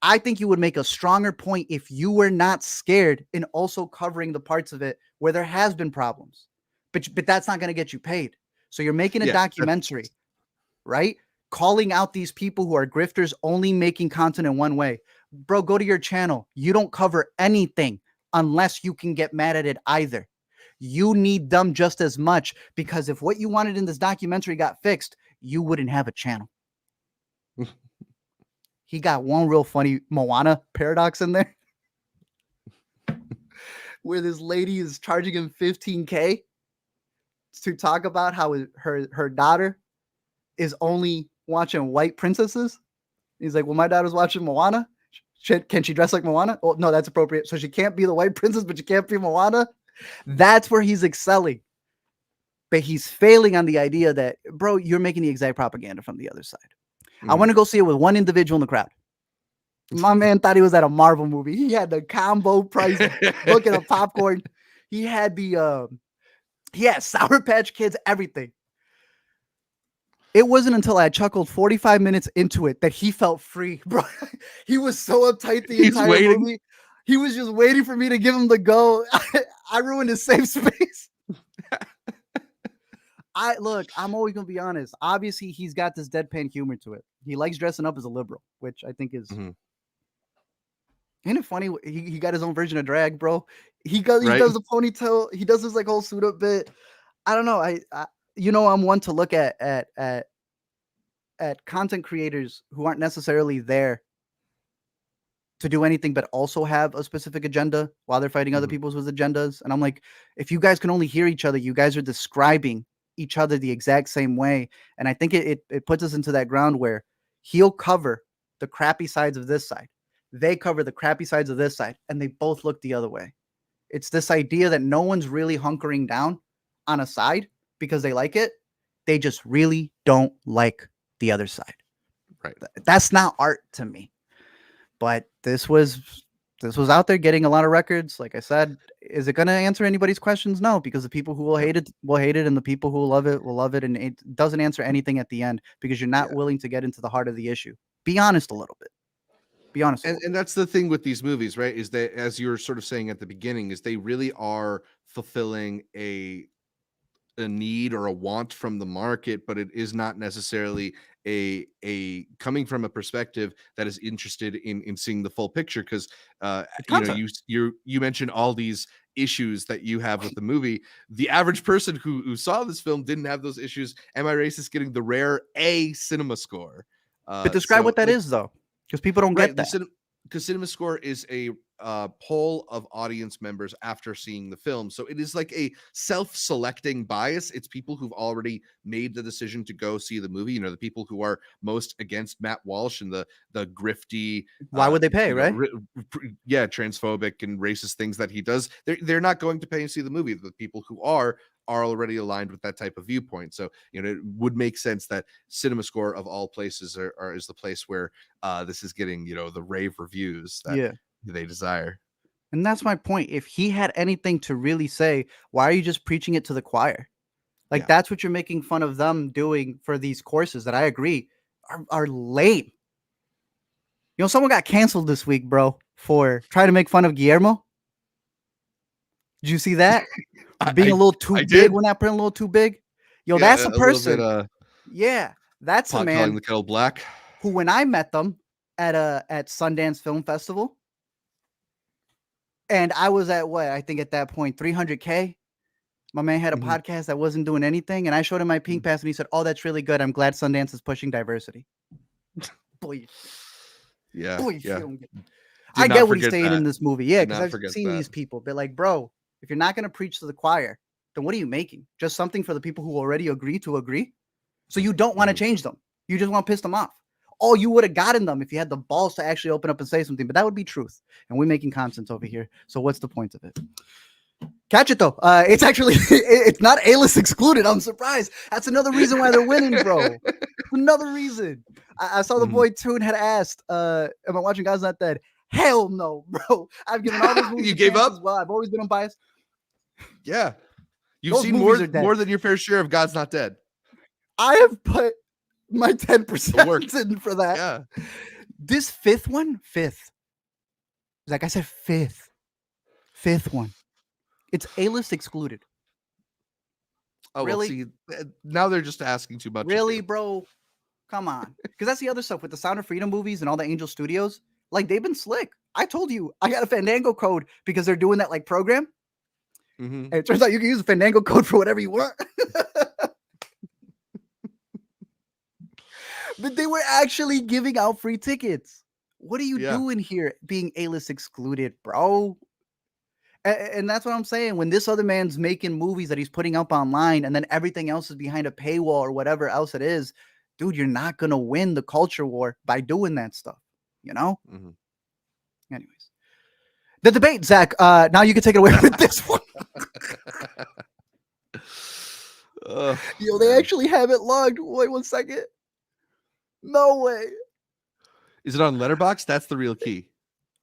I think you would make a stronger point if you were not scared in also covering the parts of it where there has been problems. But that's not going to get you paid. So you're making a documentary, right? Calling out these people who are grifters, only making content in one way. Bro, go to your channel. You don't cover anything unless you can get mad at it either. You need them just as much, because if what you wanted in this documentary got fixed, you wouldn't have a channel. He got one real funny Moana paradox in there where this lady is charging him $15K to talk about how her daughter is only watching white princesses. He's like, well, my daughter's watching Moana. Can she dress like Moana? Oh, no, that's appropriate. So she can't be the white princess, but she can't be Moana. That's where he's excelling. But he's failing on the idea that, bro, you're making the exact propaganda from the other side. I want to go see it with one individual in the crowd. My man thought he was at a Marvel movie. He had the combo price bucket of popcorn. He had Sour Patch Kids, everything. It wasn't until I chuckled 45 minutes into it that he felt free, bro. He was so uptight the entire movie. He was just waiting for me to give him the go. I ruined his safe space. I'm always gonna be honest. Obviously, he's got this deadpan humor to it. He likes dressing up as a liberal, which I think is. Ain't it funny? He got his own version of drag, bro. He does the ponytail. He does his like whole suit up bit. I don't know. I I'm one to look at content creators who aren't necessarily there to do anything but also have a specific agenda while they're fighting other people's agendas. And I'm like, if you guys can only hear each other, you guys are describing each other the exact same way. And I think it puts us into that ground where he'll cover the crappy sides of this side. They cover the crappy sides of this side, and they both look the other way. It's this idea that no one's really hunkering down on a side because they like it. They just really don't like the other side. Right. That's not art to me. But this was out there getting a lot of records. Like I said, is it going to answer anybody's questions? No, because the people who will hate it, and the people who will love it. And it doesn't answer anything at the end because you're not willing to get into the heart of the issue. Be honest a little bit. Be honest. And that's the thing with these movies, right? Is that, as you were sort of saying at the beginning, is they really are fulfilling a need or a want from the market, but it is not necessarily a coming from a perspective that is interested in seeing the full picture. Because you mentioned all these issues that you have with the movie. The average person who saw this film didn't have those issues. Am I Racist getting the rare A cinema score? But describe what that is, though, because people don't get that. Because cinema score is a poll of audience members after seeing the film, so it is like a self-selecting bias. It's people who've already made the decision to go see the movie. The people who are most against Matt Walsh and the grifty. Why would they pay, right? Transphobic and racist things that he does. They're not going to pay and see the movie. The people who are already aligned with that type of viewpoint. So, it would make sense that cinema score of all places is the place where this is getting, the rave reviews that they desire. And that's my point. If he had anything to really say, why are you just preaching it to the choir? Like, that's what you're making fun of them doing for these courses that I agree are lame. Someone got canceled this week, bro, for trying to make fun of Guillermo. Did you see that? Being a little too big when that print a little too big. That's a person. That's a man calling the kettle black. Who, when I met them at Sundance Film Festival, and I was at I think at that point 300K. My man had a podcast that wasn't doing anything, and I showed him my pink pass, and he said, "Oh, that's really good. I'm glad Sundance is pushing diversity." Boy, I get what he's saying in this movie. Yeah, because I've seen these people. They're like, bro, if you're not going to preach to the choir, then what are you making? Just something for the people who already agree to agree? So you don't want to change them. You just want to piss them off. Oh, you would have gotten them if you had the balls to actually open up and say something, but that would be truth. And we're making content over here. So what's the point of it? Catch it, though. It's actually, it's not A-list excluded. I'm surprised. That's another reason why they're winning, bro. Another reason. I saw the boy Toon had asked, am I watching God's Not Dead? Hell no, bro. I've given all those movies. You gave up? Well, I've always been unbiased. Yeah. You've seen more than your fair share of God's Not Dead. I have put my 10% in for that. Yeah. This fifth one. Like I said, fifth one. It's A-list excluded. Oh, really? Well, see, now they're just asking too much. Really, bro? Come on. Because that's the other stuff with the Sound of Freedom movies and all the Angel Studios. Like, they've been slick. I told you, I got a Fandango code because they're doing that like program. And it turns out you can use a Fandango code for whatever you want. But they were actually giving out free tickets. What are you doing here being A-list excluded, bro? And that's what I'm saying. When this other man's making movies that he's putting up online and then everything else is behind a paywall or whatever else it is, dude, you're not going to win the culture war by doing that stuff, Anyways. The debate, Zach. Now you can take it away with this one. They actually have it logged. Wait 1 second. No way. Is it on Letterboxd? That's the real key.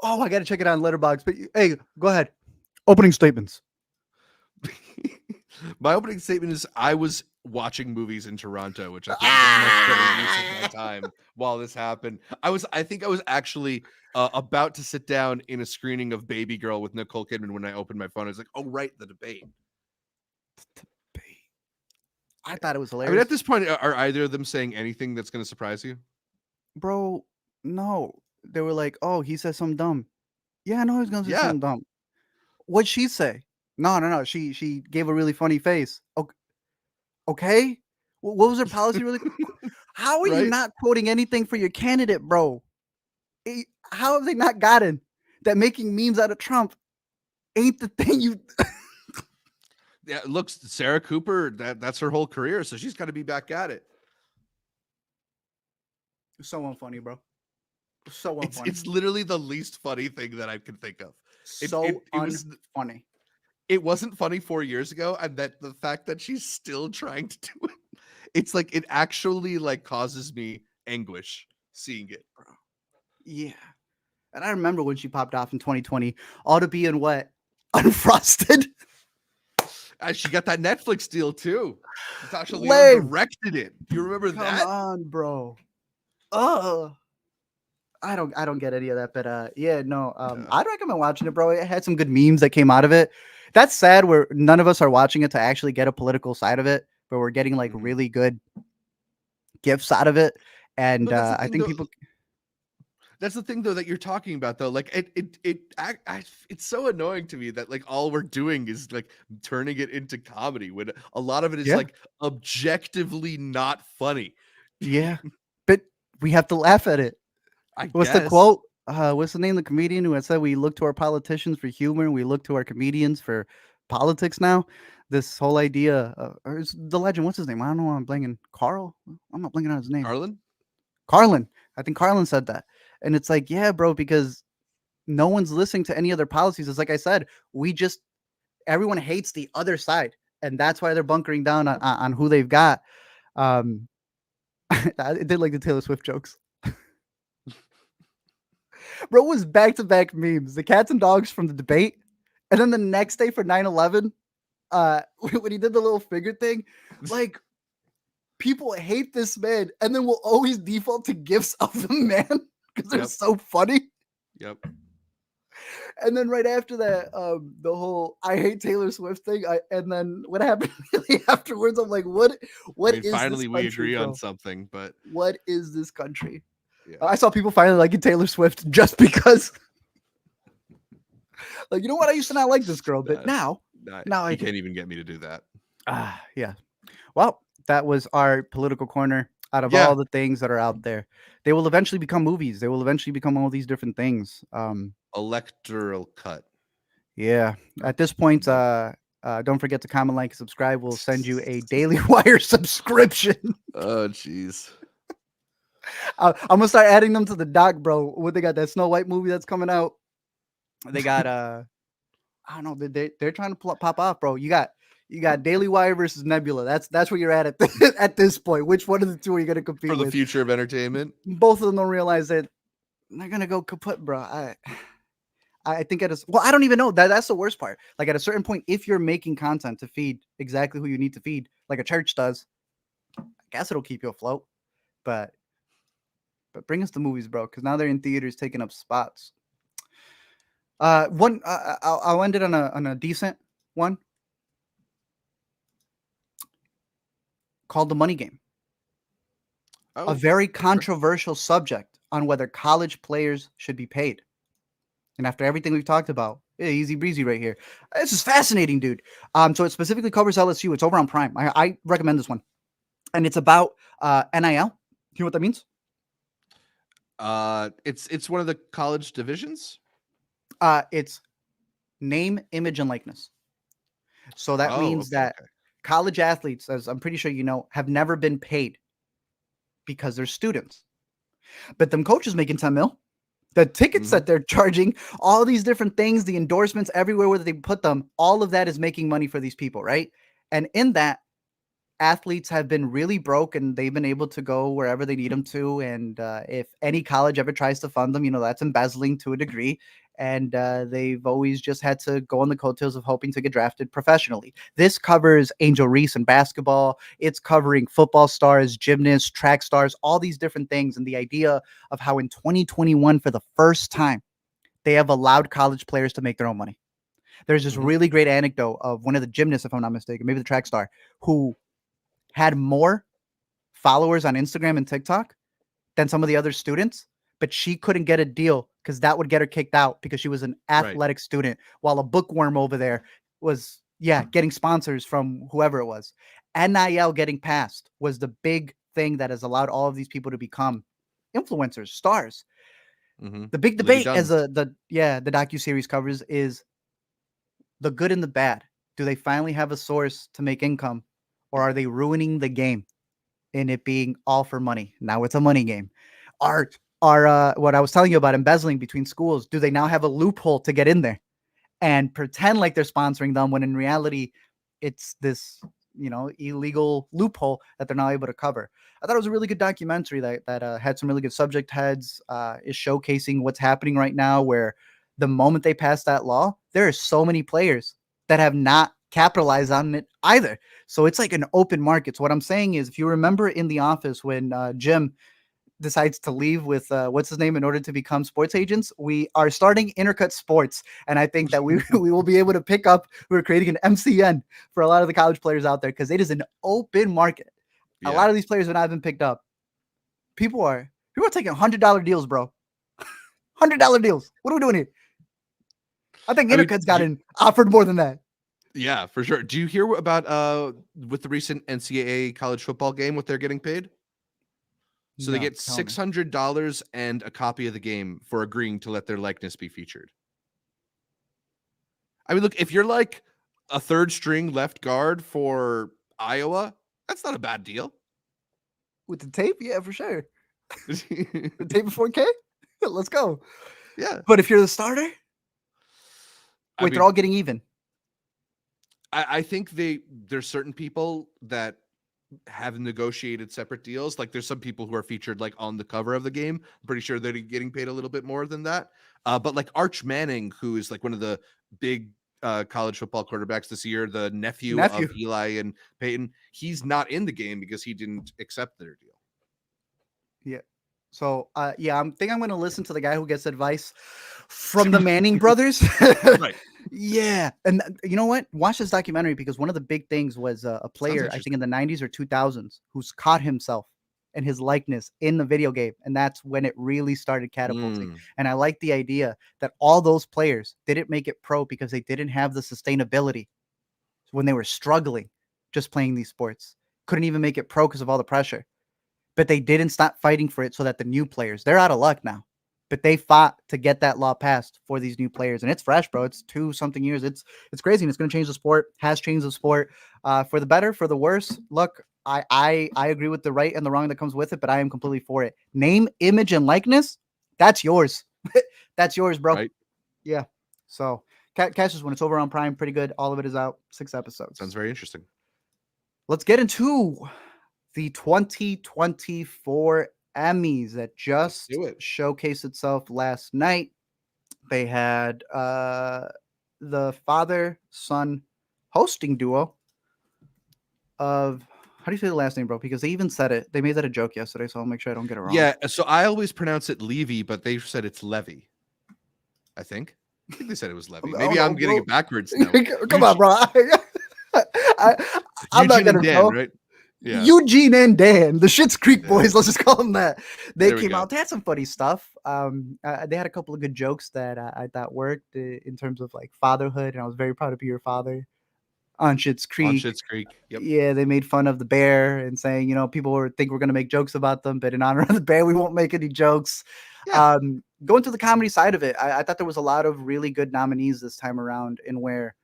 Oh, I gotta check it out on Letterboxd. But hey, go ahead. Opening statements. My opening statement is I was watching movies in Toronto, which I think is a much better use of my time while this happened. I think I was actually about to sit down in a screening of Baby Girl with Nicole Kidman when I opened my phone. I was like, oh, right, the debate. I thought it was I mean, hilarious. at this point, are either of them saying anything that's going to surprise you? Bro, no. They were like, oh, he said something dumb. Yeah, I know he's gonna say Yeah, something dumb. What'd she say? No. She gave a really funny face. Okay. What was her policy really? How are you right? not quoting anything for your candidate, bro? How have they not gotten that making memes out of Trump ain't the thing you Yeah, looks Sarah Cooper, that's her whole career, so she's got to be back at it. so unfunny, bro. So unfunny. It's literally the least funny thing that I can think of. So It was unfunny. it wasn't funny 4 years ago, and that the fact that she's still trying to do it, it's like it actually like causes me anguish seeing it. Yeah. And I remember when she popped off in 2020, all to be in what? Unfrosted. And she got that Netflix deal too. Natasha Leon Lame. directed it. Do you remember Come that? on, bro. Oh. I don't get any of that, but yeah, no. Yeah. I'd recommend watching it, bro. It had some good memes that came out of it. That's sad where none of us are watching it to actually get a political side of it, but we're getting like Mhm. really good gifts out of it. And No, that's the I thing think though. people That's the thing though that you're talking about though. Like it's so annoying to me that like all we're doing is like turning it into comedy when a lot of it is yeah, like objectively not funny. yeah. But we have to laugh at it. I What's the guess. quote? What's the name of the comedian who had said we look to our politicians for humor and we look to our comedians for politics now? This whole idea, or is the legend, what's his name? I don't know why I'm blanking. Carl? I'm not blanking on his name. Carlin? Carlin. I think Carlin said that. And it's like, yeah, bro, because no one's listening to any other policies. It's like I said, everyone hates the other side. And that's why they're bunkering down on who they've got. Um, I did like the Taylor Swift jokes. Bro was back to back memes. The cats and dogs from the debate. And then the next day for 9/11, when he did the little figure thing, like people hate this man and then will always default to gifs of the man because they're Yep. so funny. Yep. And then right after that, the whole "I hate Taylor Swift" thing. And then what happened really afterwards? I'm like, what? What I mean, is finally this we country, agree on bro? something, but What is this country? yeah. I saw people finally liking Taylor Swift just because, like, you know what? I used to not like this girl, but now I He do. can't even get me to do that. Yeah. Well, that was our political corner. Out of Yeah. all the things that are out there, they will eventually become movies. They will eventually become all these different things. Electoral cut. Yeah. At this point, don't forget to comment, like, subscribe. We'll send you a Daily Wire subscription. Oh jeez. I'm gonna start adding them to the doc, bro. What they got? That Snow White movie that's coming out. They got I don't know. They're trying to pop off, bro. You got Daily Wire versus Nebula. That's where you're at at this point. Which one of the two are you gonna compete For the with? future of entertainment. Both of them don't realize that they're gonna go kaput, bro. I think well, I don't even know. That's the worst part. Like at a certain point, if you're making content to feed exactly who you need to feed, like a church does, I guess it'll keep you afloat. But bring us the movies, bro, because now they're in theaters taking up spots. One I'll end it on a decent one called The Money Game. A Oh, very controversial subject on whether college players should be paid. And after everything we've talked about, easy breezy right here. This is fascinating, dude. So it specifically covers LSU. It's over on Prime. I recommend this one. And it's about NIL. You know what that means? it's one of the college divisions. It's name, image, and likeness. So that means Okay, that okay. college athletes, as I'm pretty sure you know, have never been paid because they're students. But them coaches making 10 mil. The tickets that they're charging, all these different things, the endorsements everywhere where they put them, all of that is making money for these people, right? And in that, athletes have been really broke and they've been able to go wherever they need them to. And if any college ever tries to fund them, that's embezzling to a degree. And they've always just had to go on the coattails of hoping to get drafted professionally. This covers Angel Reese in basketball. It's covering football stars, gymnasts, track stars, all these different things. And the idea of how in 2021, for the first time, they have allowed college players to make their own money. There's this really great anecdote of one of the gymnasts, if I'm not mistaken, maybe the track star, who had more followers on Instagram and TikTok than some of the other students, but she couldn't get a deal because that would get her kicked out because she was an athletic student, while a bookworm over there was, getting sponsors from whoever it was. NIL getting passed was the big thing that has allowed all of these people to become influencers, stars. The big debate, as the docuseries covers, is the good and the bad. Do they finally have a source to make income, or are they ruining the game in it being all for money? Now it's a money game. Are what I was telling you about embezzling between schools, do they now have a loophole to get in there and pretend like they're sponsoring them when in reality it's this, illegal loophole that they're not able to cover? I thought it was a really good documentary that had some really good subject heads, is showcasing what's happening right now, where the moment they pass that law, there are so many players that have not capitalized on it either. So it's like an open market. So what I'm saying is, if you remember in The Office when Jim decides to leave with what's his name in order to become sports agents, we are starting Intercut Sports, and I think that we will be able to pick up. We're creating an MCN for a lot of the college players out there because it is an open market. A lot of these players have not been picked up. People are taking $100 deals, bro. $100 deals. What are we doing here? I think Intercut's gotten offered more than that. Yeah, for sure. Do you hear about with the recent NCAA college football game what they're getting paid? So they get $600 and a copy of the game for agreeing to let their likeness be featured. I mean, look, if you're like a third string left guard for Iowa, that's not a bad deal. With the tape, yeah, for sure. The tape of 4K? Let's go. Yeah. But if you're the starter, they're all getting even. I think there's certain people that have negotiated separate deals. Like there's some people who are featured like on the cover of the game. I'm pretty sure they're getting paid a little bit more than that. But like Arch Manning, who is like one of the big college football quarterbacks this year, the nephew of Eli and Peyton, he's not in the game because he didn't accept their deal. Yeah. So, I think I'm going to listen to the guy who gets advice from the Manning brothers. Right. Yeah. And you know what? Watch this documentary, because one of the big things was a player, I think in the 90s or 2000s, who's caught himself and his likeness in the video game. And that's when it really started catapulting. And I like the idea that all those players didn't make it pro because they didn't have the sustainability when they were struggling just playing these sports. Couldn't even make it pro because of all the pressure. But they didn't stop fighting for it so that the new players, they're out of luck now, but they fought to get that law passed for these new players. And it's fresh, bro. It's 2-something years. It's crazy. And it's going to change the sport, has changed the sport for the better, for the worse. Look, I agree with the right and the wrong that comes with it, but I am completely for it. Name, image, and likeness, that's yours. That's yours, bro. Right. Yeah. So catch this when it's over on Prime. Pretty good. All of it is out. 6 episodes. Sounds very interesting. Let's get into the 2024 Emmys that just showcased itself last night. They had the father-son hosting duo of, how do you say the last name, bro? Because they even said it. They made that a joke yesterday, so I'll make sure I don't get it wrong. Yeah, so I always pronounce it Levy, but they said it's Levy. I think they said it was Levy. Maybe I'm getting it backwards now. Come on, bro. I'm not gonna know. Right? Yeah. Eugene and Dan, the Schitt's Creek boys, let's just call them that. They came out. They had some funny stuff. They had a couple of good jokes that I thought worked in terms of like fatherhood, and I was very proud to be your father on Schitt's Creek. Yep. Yeah, they made fun of the bear and saying, people think we're going to make jokes about them, but in honor of the bear, we won't make any jokes. Yeah. Going to the comedy side of it, I thought there was a lot of really good nominees this time around, in where,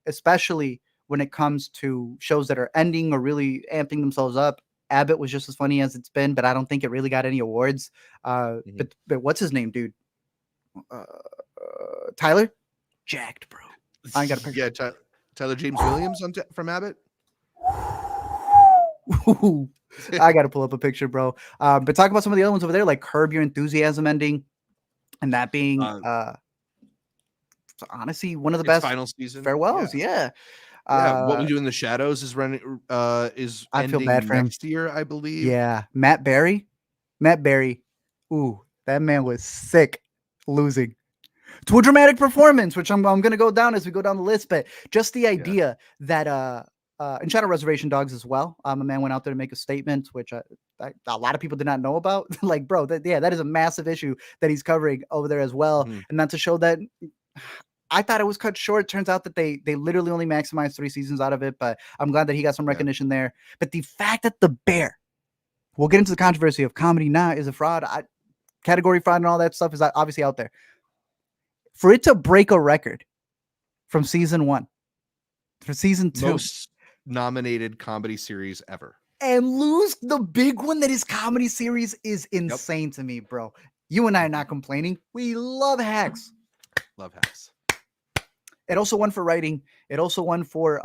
especially when it comes to shows that are ending or really amping themselves up, Abbott was just as funny as it's been, but I don't think it really got any awards. But what's his name, dude? Tyler? Jacked, bro. I ain't got a picture. Yeah, Tyler James Williams from Abbott. Ooh, I got to pull up a picture, bro. But talk about some of the other ones over there, like Curb Your Enthusiasm ending, and that being Uh, honestly one of the its best final season. farewells. Yeah. Yeah. Yeah. What We Uh, Do in the Shadows is I feel bad ending for him. next year, I believe. Yeah. Matt Berry. Matt Berry. Ooh, that man was sick losing to a dramatic performance, which I'm going to go down as we go down the list. But just the Yeah. idea that, and shout out Reservation Dogs as well. A man went out there to make a statement, which a lot of people did not know about. Like, bro, that is a massive issue that he's covering over there as well. Mhm. And not to show that I thought it was cut short. Turns out that they literally only maximized 3 seasons out of it. But I'm glad that he got some Yeah. recognition there. But the fact that the Bear, we'll get into the controversy of comedy now is a fraud. Category fraud and all that stuff is obviously out there. For it to break a record from season 1 for season 2 Most nominated comedy series ever. and lose the big one that is comedy series is Yep. insane to me, bro. You and I are not complaining. We love Hacks. Love Hacks. It also won for writing. It also won for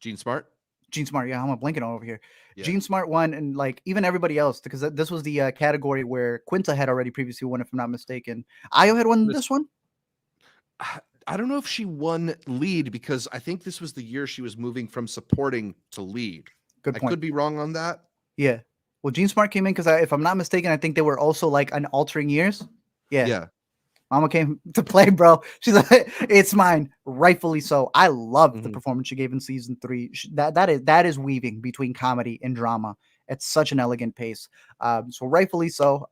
Gene Smart. Gene Smart. Yeah, I'm a blanking over here. Yeah. Gene Smart won, and like even everybody else, because this was the category where Quinta had already previously won, if I'm not mistaken. Io had won this one. I don't know if she won lead because I think this was the year she was moving from supporting to lead. Good I point. could be wrong on that. Yeah. Well, Gene Smart came in because if I'm not mistaken, I think they were also like an altering years. Yeah. Yeah. Mama came to play, bro. She's like, it's mine, rightfully so. I loved the performance she gave in season 3. That is weaving between comedy and drama at such an elegant pace. So rightfully so.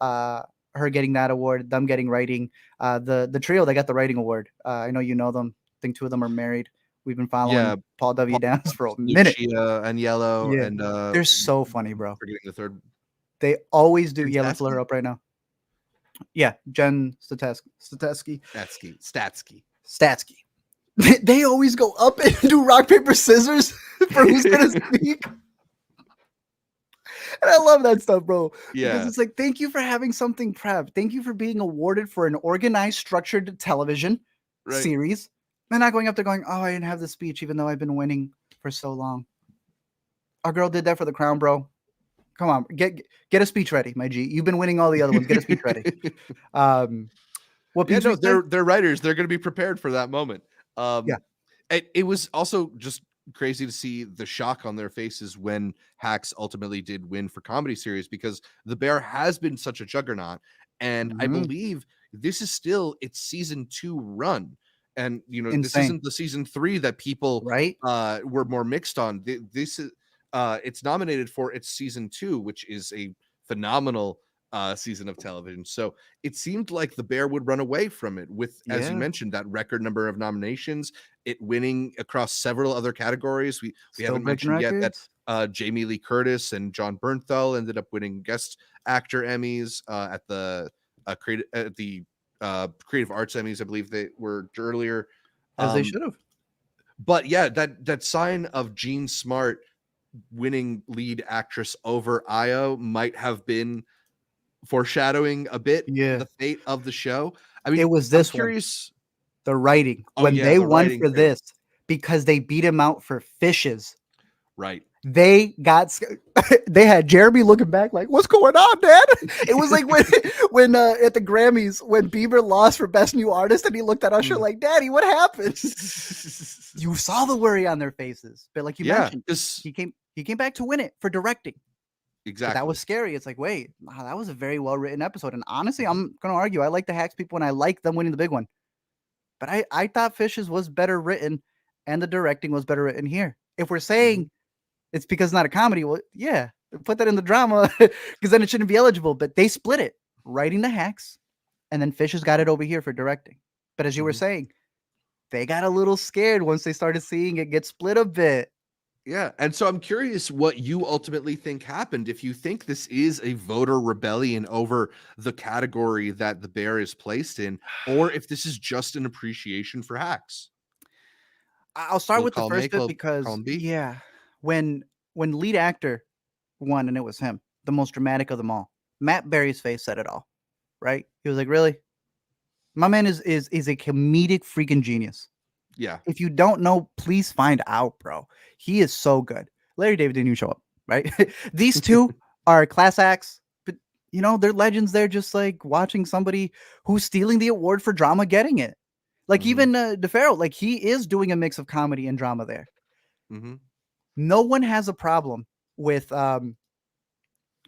Her getting that award, them getting writing. The trio that got the writing award. I know you know them. I think 2 of them are married. We've been following Paul W. Downs for a minute. Lucia and Yellow Yeah, and they're so funny, bro. forgetting the third. They always do. Jen Yeah, let's look her Statsky? up right now. Yeah, Jen Statsky. Statsky. They always go up and do rock, paper, scissors for who's gonna speak. And I love that stuff, bro. Yeah. Because it's like, thank you for having something prep. Thank you for being awarded for an organized, structured television series. They're not going up there going, oh, I didn't have the speech, even though I've been winning for so long. Our girl did that for the crown, bro. Come on, get a speech ready, my G. You've been winning all the other ones. Get a speech ready. What Yeah, no, they're writers. They're going to be prepared for that moment. Yeah. It was also just crazy to see the shock on their faces when Hacks ultimately did win for comedy series, because The Bear has been such a juggernaut, and I believe this is still its season 2 run. And this isn't the season 3 that people were more mixed on. This is it's nominated for its season 2, which is a phenomenal season of television. So it seemed like The Bear would run away from it with, as you mentioned, that record number of nominations, it winning across several other categories. We haven't mentioned yet that Jamie Lee Curtis and John Bernthal ended up winning guest actor Emmys at the creative arts Emmys. I believe they were earlier, as they should have. But yeah, that sign of Gene Smart winning lead actress over Io might have been foreshadowing a bit the fate of the show. I mean, it was this I'm curious. The writing when they won for too. this, because they beat him out for Fishes. Right. They had Jeremy looking back like, what's going on, Dad? It was like when at the Grammys, when Bieber lost for Best New Artist, and he looked at Usher like, Daddy, what happened? You saw the worry on their faces. But like you mentioned, he came back to win it for directing. Exactly. But that was scary. It's like, wait, wow, that was a very well written episode. And honestly, I'm gonna argue, I like the Hacks people and I like them winning the big one. But I thought Fishes was better written and the directing was better written here. If we're saying it's because it's not a comedy, well, yeah, put that in the drama because then it shouldn't be eligible. But they split it, writing the Hacks, and then Fishes got it over here for directing. But as you were saying, they got a little scared once they started seeing it get split a bit. Yeah. And so I'm curious what you ultimately think happened. If you think this is a voter rebellion over the category that The Bear is placed in, or if this is just an appreciation for Hacks. I'll start with the first bit because, when lead actor won and it was him, the most dramatic of them all, Matt Berry's face said it all, right? He was like, really? My man is a comedic freaking genius. Yeah. If you don't know, please find out, bro. He is so good. Larry David didn't even show up. right? These two are class acts, but they're legends. They're just like watching somebody who's stealing the award for drama getting it. Like Mhm, even DeFaro, like he is doing a mix of comedy and drama there. mhm. No one has a problem with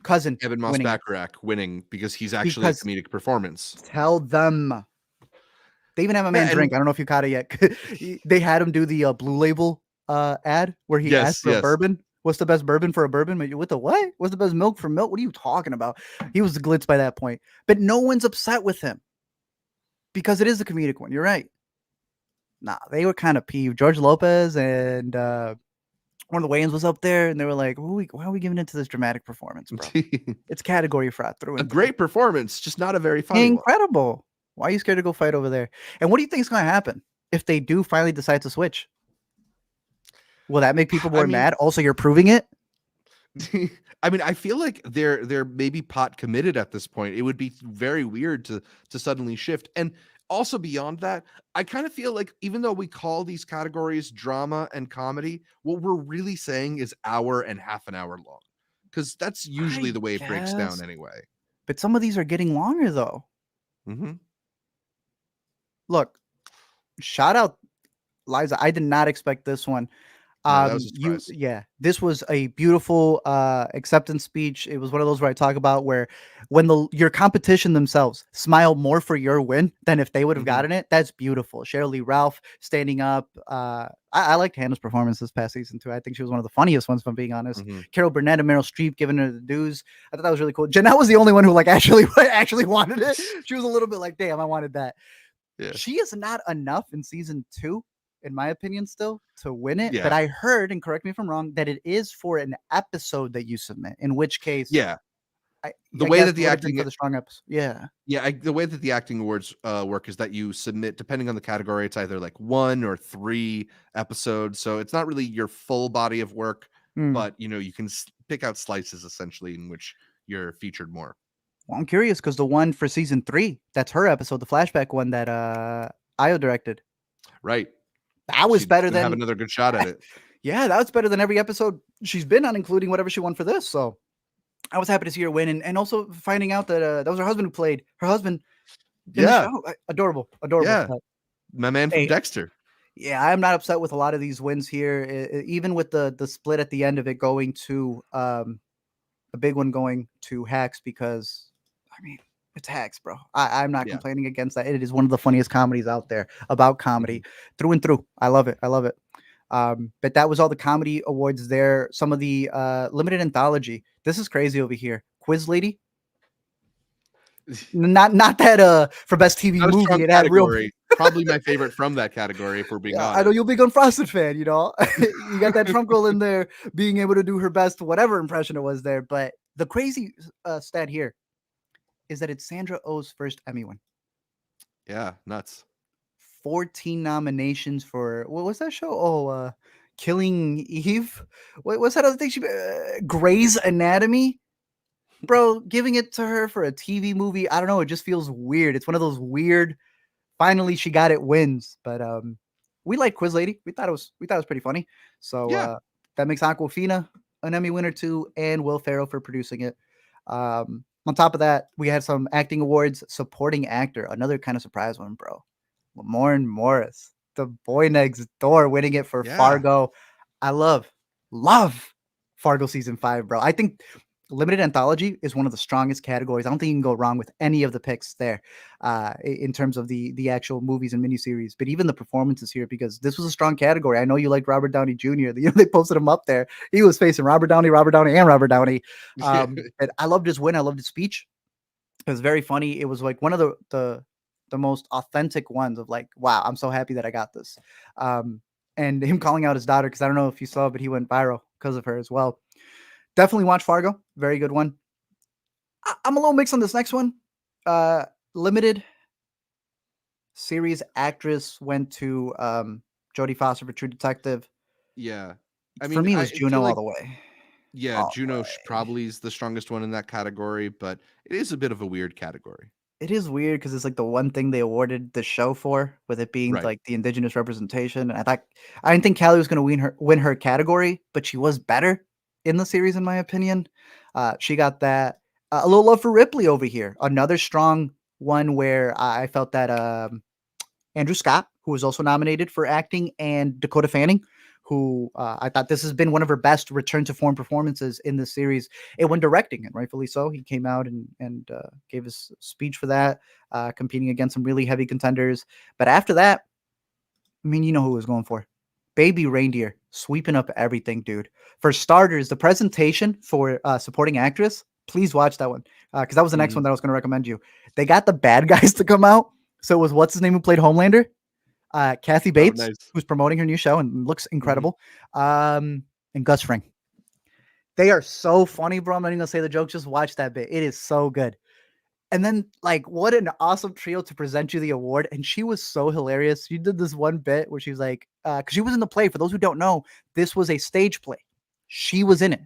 Cousin Evan Moss winning it Bacharach winning because he's actually a because comedic performance. tell them they even have a Yeah, man and drink. I don't know if you caught it yet. They had him do the Blue Label ad where he asked yes, for a yes. bourbon. What's the best bourbon for a bourbon? What the what? What's the best milk for milk? What are you talking about? He was the glitz by that point. But no one's upset with him because it is a comedic one. You're right. Nah, they were kind of peeved. George Lopez and one of the Wayans was up there, and they were like, "Why are we giving it to this dramatic performance, bro? It's category fraud through A and through. great performance, just not a very funny one. Incredible. Why are you scared to go fight over there? And what do you think is going to happen if they do finally decide to switch? Will that make people I more mean mad? Also, you're proving it. I mean, I feel like they're maybe pot committed at this point. It would be very weird to suddenly shift. And also beyond that, I kind of feel like even though we call these categories drama and comedy, what we're really saying is hour and half an hour long. Because that's usually I the way it breaks down guess, anyway. but some of these are getting longer though. Hmm. Look, shout out Liza. I did not expect this one. No, that was a You surprise. yeah, this was a beautiful acceptance speech. It was one of those where I talk about where when your competition themselves smile more for your win than if they would have Hmm. gotten it. That's beautiful. Cheryl Lee Ralph standing up. I liked Hannah's performance this past season too. I think she was one of the funniest ones, if I'm being honest. Hmm. Carol Burnett and Meryl Streep giving her the dues. I thought that was really cool. Jeanette was the only one who like actually actually wanted it. She was a little bit like, damn, I wanted that. Yeah. She is not enough in season 2, in my opinion, still to win it. But Yeah. I heard, and correct me if I'm wrong, that it is for an episode that you submit. In which case, Yeah. I, The I way guess that it the would have been acting for the strong episode. Yeah. Yeah, the way that the acting awards work is that you submit, depending on the category, it's either like 1 or 3 episodes. So it's not really your full body of work, Hmm. but you can pick out slices essentially in which you're featured more. Well, I'm curious because the one for season 3, that's her episode, the flashback one that Io directed. Right. That was She's better gonna have than another good shot at it. yeah, that was better than every episode she's been on, including whatever she won for this. So I was happy to see her win, and also finding out that that was her husband who played her husband in the Yeah. show. Adorable, adorable. Yeah. My man from Hey, Dexter. yeah, I'm not upset with a lot of these wins here, even with the split at the end of it going to a big one going to Hacks because I mean it's Hacks, bro. I'm not Yeah. complaining against that. It is one of the funniest comedies out there about Mhm. comedy through and through. I love it. I love it. But that was all the comedy awards there. Some of the limited anthology. This is crazy over here. Quiz Lady. Not that for best TV Not a movie. strong It had real category. Probably my favorite from that category, if we're being yeah, I know honest. you're a big Unfrosted fan, you got that Trump girl in there being able to do her best, whatever impression it was there. But the crazy stat here is that it's Sandra Oh's first Emmy win. Yeah, nuts. 14 nominations for what was that show? Oh, Killing Eve. What's that other thing? Grey's Anatomy, bro. Giving it to her for a TV movie. I don't know. It just feels weird. It's one of those weird. Finally, she got it wins, but we like Quiz Lady. We thought it was pretty funny. So Yeah. that makes Aquafina an Emmy winner too, and Will Ferrell for producing it. On top of that, we had some acting awards. Supporting actor, another kind of surprise one, bro. Lamorne Morris, the boy next door, winning it for Yeah. Fargo. I love Fargo season 5, bro. I think limited anthology is one of the strongest categories. I don't think you can go wrong with any of the picks there in terms of the actual movies and miniseries, but even the performances here, because this was a strong category. I know you liked Robert Downey Jr. They posted him up there. He was facing Robert Downey, and Robert Downey. But I loved his win. I loved his speech. It was very funny. It was like one of the most authentic ones of like, wow, I'm so happy that I got this. And him calling out his daughter, because I don't know if you saw, but he went viral because of her as well. Definitely watch Fargo. Very good one. I'm a little mixed on this next one. Limited series actress went to Jodie Foster for True Detective. Yeah. I For mean, me, it was I feel Juno all like the way. yeah, All the Juno way. probably is the strongest one in that category, but it is a bit of a weird category. It is weird because it's like the one thing they awarded the show for, with it being Right. like the indigenous representation. And I didn't think Callie was going to win her category, but she was better in the series, in my opinion. She got that. A little love for Ripley over here. Another strong one where I felt that Andrew Scott, who was also nominated for acting, and Dakota Fanning, who I thought this has been one of her best return to form performances in this series. And when directing, and rightfully so, he came out and gave his speech for that, competing against some really heavy contenders. But after that, I mean, you know who it was going for. Baby Reindeer, sweeping up everything, dude. For starters, the presentation for supporting actress, please watch that one, because that was the next one that I was going to recommend you. They got the bad guys to come out. So it was, what's his name, who played Homelander? Kathy Bates, nice. who's promoting her new show and looks incredible. And Gus Fring. They are so funny, bro. I'm not even gonna say the joke. Just watch that bit. It is so good. And then, like, what an awesome trio to present you the award. And she was so hilarious. She did this one bit where she was like, because she was in the play. For those who don't know, this was a stage play. She was in it.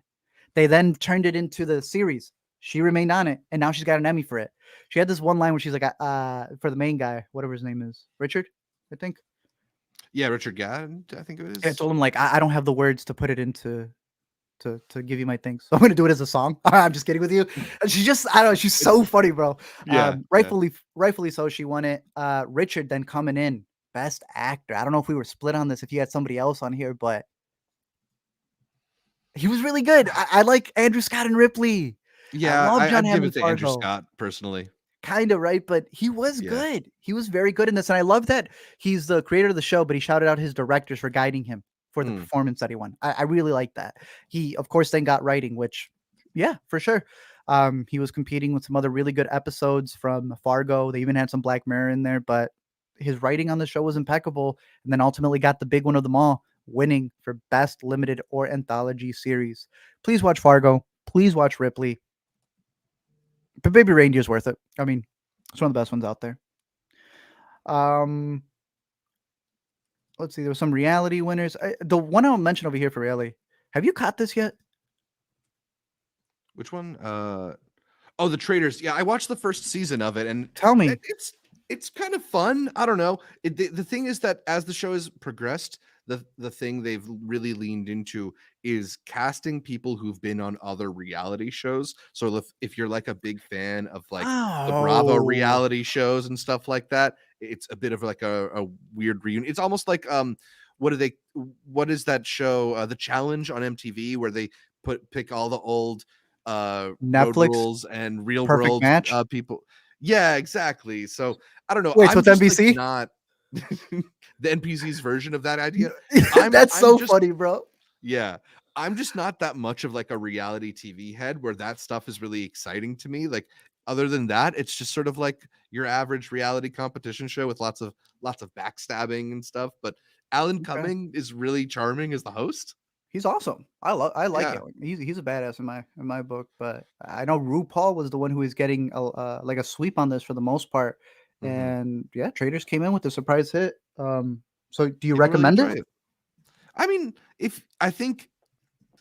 They then turned it into the series. She remained on it, and now she's got an Emmy for it. She had this one line where she's like, for the main guy, whatever his name is, Richard, I think. Yeah, Richard Gadd, I think it is. I told him, like, I don't have the words to put it into to give you my things, so I'm gonna do it as a song. I'm just kidding with you. And she's just, I don't know, she's so funny, bro. Rightfully so, she won it. Richard then coming in best actor. I don't know if we were split on this, if you had somebody else on here, but he was really good. I like Andrew Scott and Ripley. Yeah, I love John I'd give it to Andrew Hammond-Fargo. Scott personally. Kind of, right? But he was Yeah. good. He was very good in this. And I love that he's the creator of the show, but he shouted out his directors for guiding him for the performance that he won. I really like that. He, of course, then got writing, which, yeah, for sure. He was competing with some other really good episodes from Fargo. They even had some Black Mirror in there, but his writing on the show was impeccable. And then ultimately got the big one of them all, winning for best limited or anthology series. Please watch Fargo. Please watch Ripley. But Baby Reindeer's worth it. I mean, it's one of the best ones out there. Let's see. There were some reality winners. The one I'll mention over here for reality. Have you caught this yet? Which one? Oh, The Traitors. Yeah, I watched the first season of it, and Tell me. It's kind of fun. I don't know. The thing is that as the show has progressed, the thing they've really leaned into is casting people who've been on other reality shows. So if you're like a big fan of like the Bravo reality shows and stuff like that, it's a bit of like a weird reunion. It's almost like what is that show? The Challenge on MTV, where they pick all the old Netflix Road Rules and Real Perfect World Match? people. Yeah, exactly. So I don't know. Wait, so I'm it's just NBC? like not the NPC's version of that idea. That's so funny, bro. Yeah. I'm just not that much of like a reality TV head where that stuff is really exciting to me. Like other than that, it's just sort of like your average reality competition show with lots of backstabbing and stuff. But Alan Cumming is really charming as the host. He's awesome. I like Alan. He's a badass in my book. But I know RuPaul was the one who was getting like a sweep on this for the most part. And yeah, Traitors came in with a surprise hit. So do you recommend it? I mean, I think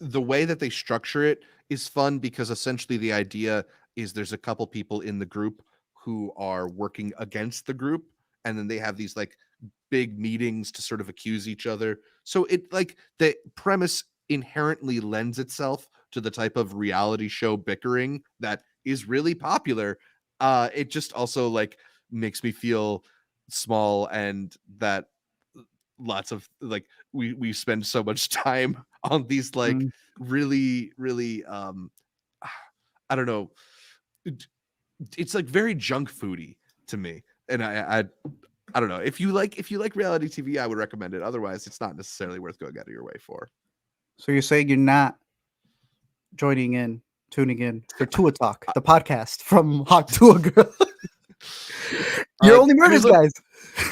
the way that they structure it is fun because essentially the idea is there's a couple people in the group who are working against the group, and then they have these like big meetings to sort of accuse each other. So it like the premise inherently lends itself to the type of reality show bickering that is really popular. It just also like makes me feel small, and that lots of like we spend so much time on these like really I don't know, it's like very junk foody to me, and I don't know, if you like reality TV, I would recommend it. Otherwise it's not necessarily worth going out of your way for. So you're saying you're not tuning in for Tua Talk, the podcast from Hawk Tua Girl. You're only murders, guys.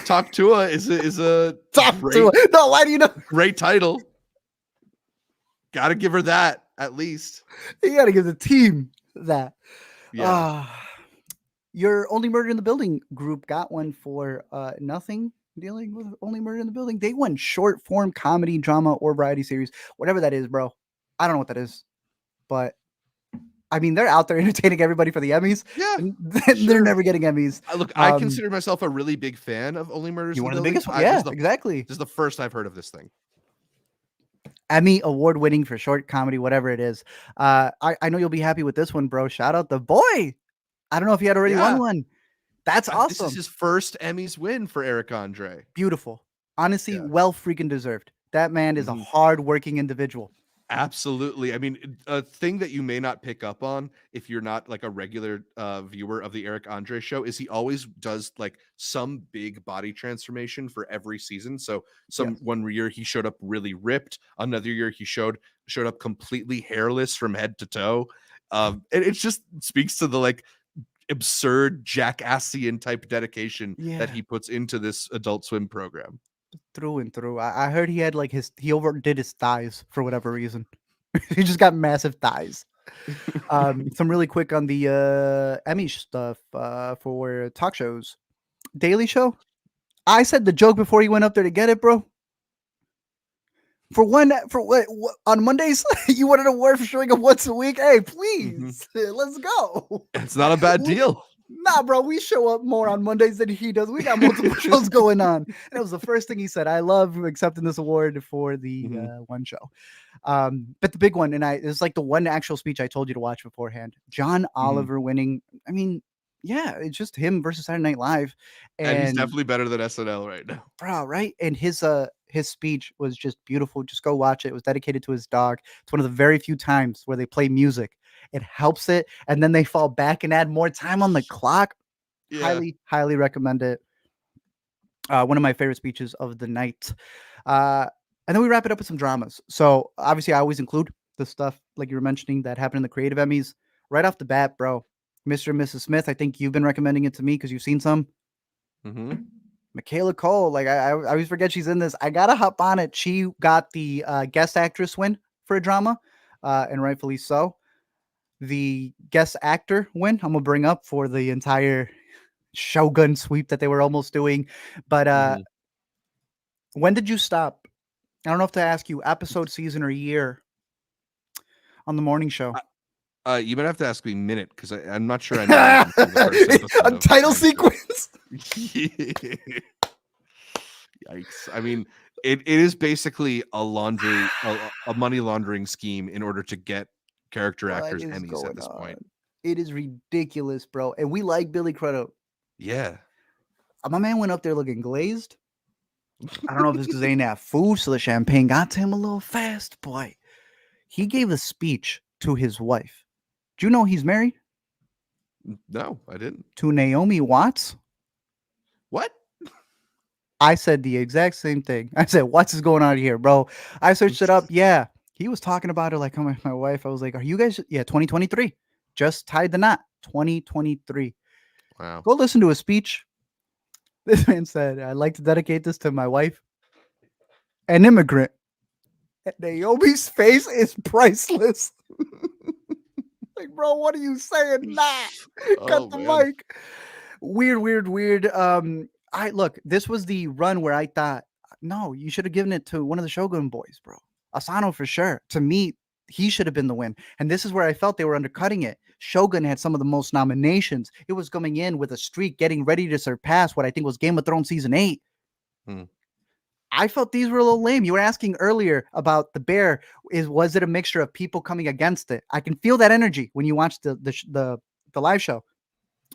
Talk Tua is a Talk Tua. No, why do you know? Great title. Gotta give her that at least. You gotta give the team that. Yeah. Your Only Murder in the Building group got one for nothing dealing with Only Murder in the Building. They won short form comedy, drama, or variety series, whatever that is, bro. I don't know what that is, but I mean, they're out there entertaining everybody for the Emmys. Yeah, they're never getting Emmys. Look, I consider myself a really big fan of Only Murders in the Building. Biggest one? Yeah, exactly. This is the first I've heard of this thing. Emmy award winning for short comedy, whatever it is. I know you'll be happy with this one, bro. Shout out the boy. I don't know if he had already won Yeah, one. That's this is awesome. his first Emmys win for Eric Andre. Beautiful. Honestly, Yeah. well freaking deserved. That man is a Mhm. hard working individual. Absolutely. I mean, a thing that you may not pick up on if you're not like a regular viewer of the Eric Andre show is he always does like some big body transformation for every season. So some Yes. one year he showed up really ripped, another year he showed up completely hairless from head to toe. And it just speaks to the like absurd jackassian type dedication that Yeah. he puts into this Adult Swim program. Through and through. I heard he had like he overdid his thighs for whatever reason. He just got massive thighs. Some really quick on the Emmy stuff for talk shows. Daily Show. I said the joke before he went up there to get it, bro. For one, for what on Mondays you wanted an award for showing up once a week. Hey, Mhm. please, let's go. It's not a bad deal. Nah, bro, we show up more on Mondays than he does. We got multiple shows going on. And it was the first thing he said. I love accepting this award for the Mhm. one show. But the big one, and it's like the one actual speech I told you to watch beforehand. John Mhm. Oliver winning. I mean, yeah, it's just him versus Saturday Night Live. And he's And definitely better than SNL right now. bro, right? And his speech was just beautiful. Just go watch it. It was dedicated to his dog. It's one of the very few times where they play music. It helps it, and then they fall back and add more time on the clock. Yeah. Highly, highly recommend it. One of my favorite speeches of the night. Uh, and then we wrap it up with some dramas. So obviously, I always include the stuff like you were mentioning that happened in the creative Emmys right off the bat, bro. Mr. and Mrs. Smith. I think you've been recommending it to me because you've seen some. Mhm. Michaela Cole, like I always forget she's in this. I gotta hop on it. She got the guest actress win for a drama, and rightfully so. The guest actor win, I'm gonna bring up for the entire Shogun sweep that they were almost doing. But Mhm. when did you stop? I don't know if to ask you episode, season, or year on the morning show. You might have to ask me minute because I'm not sure I made it until the first episode A of title next week. sequence. Yikes! I mean, it is basically a money laundering scheme in order to get character What actors is Emmys at going this on? point. It is ridiculous, bro. And we like Billy Crudup. Yeah. My man went up there looking glazed. I don't know if it's because they didn't have food, so the champagne got to him a little fast. Boy, he gave a speech to his wife. Do you know he's married No, I didn't. to Naomi Watts? What? I said the exact same thing. I said, "What's is going on here, bro?" I searched it up. Yeah, he was talking about it like, "Oh my wife." I was like, "Are you guys?" Yeah, 2023. Just tied the knot. 2023. Wow. Go listen to a speech. This man said, "I'd like to dedicate this to my wife, an immigrant." Naomi's face is priceless. Like, bro, what are you saying? Nah, cut Oh the man. mic. Weird, weird, weird. I look, this was the run where I thought, no, you should have given it to one of the Shogun boys, bro. Asano for sure. To me, he should have been the win. And this is where I felt they were undercutting it. Shogun had some of the most nominations. It was coming in with a streak, getting ready to surpass what I think was Game of Thrones season 8. Hmm. I felt these were a little lame. You were asking earlier about the bear. Was it a mixture of people coming against it? I can feel that energy when you watch the live show,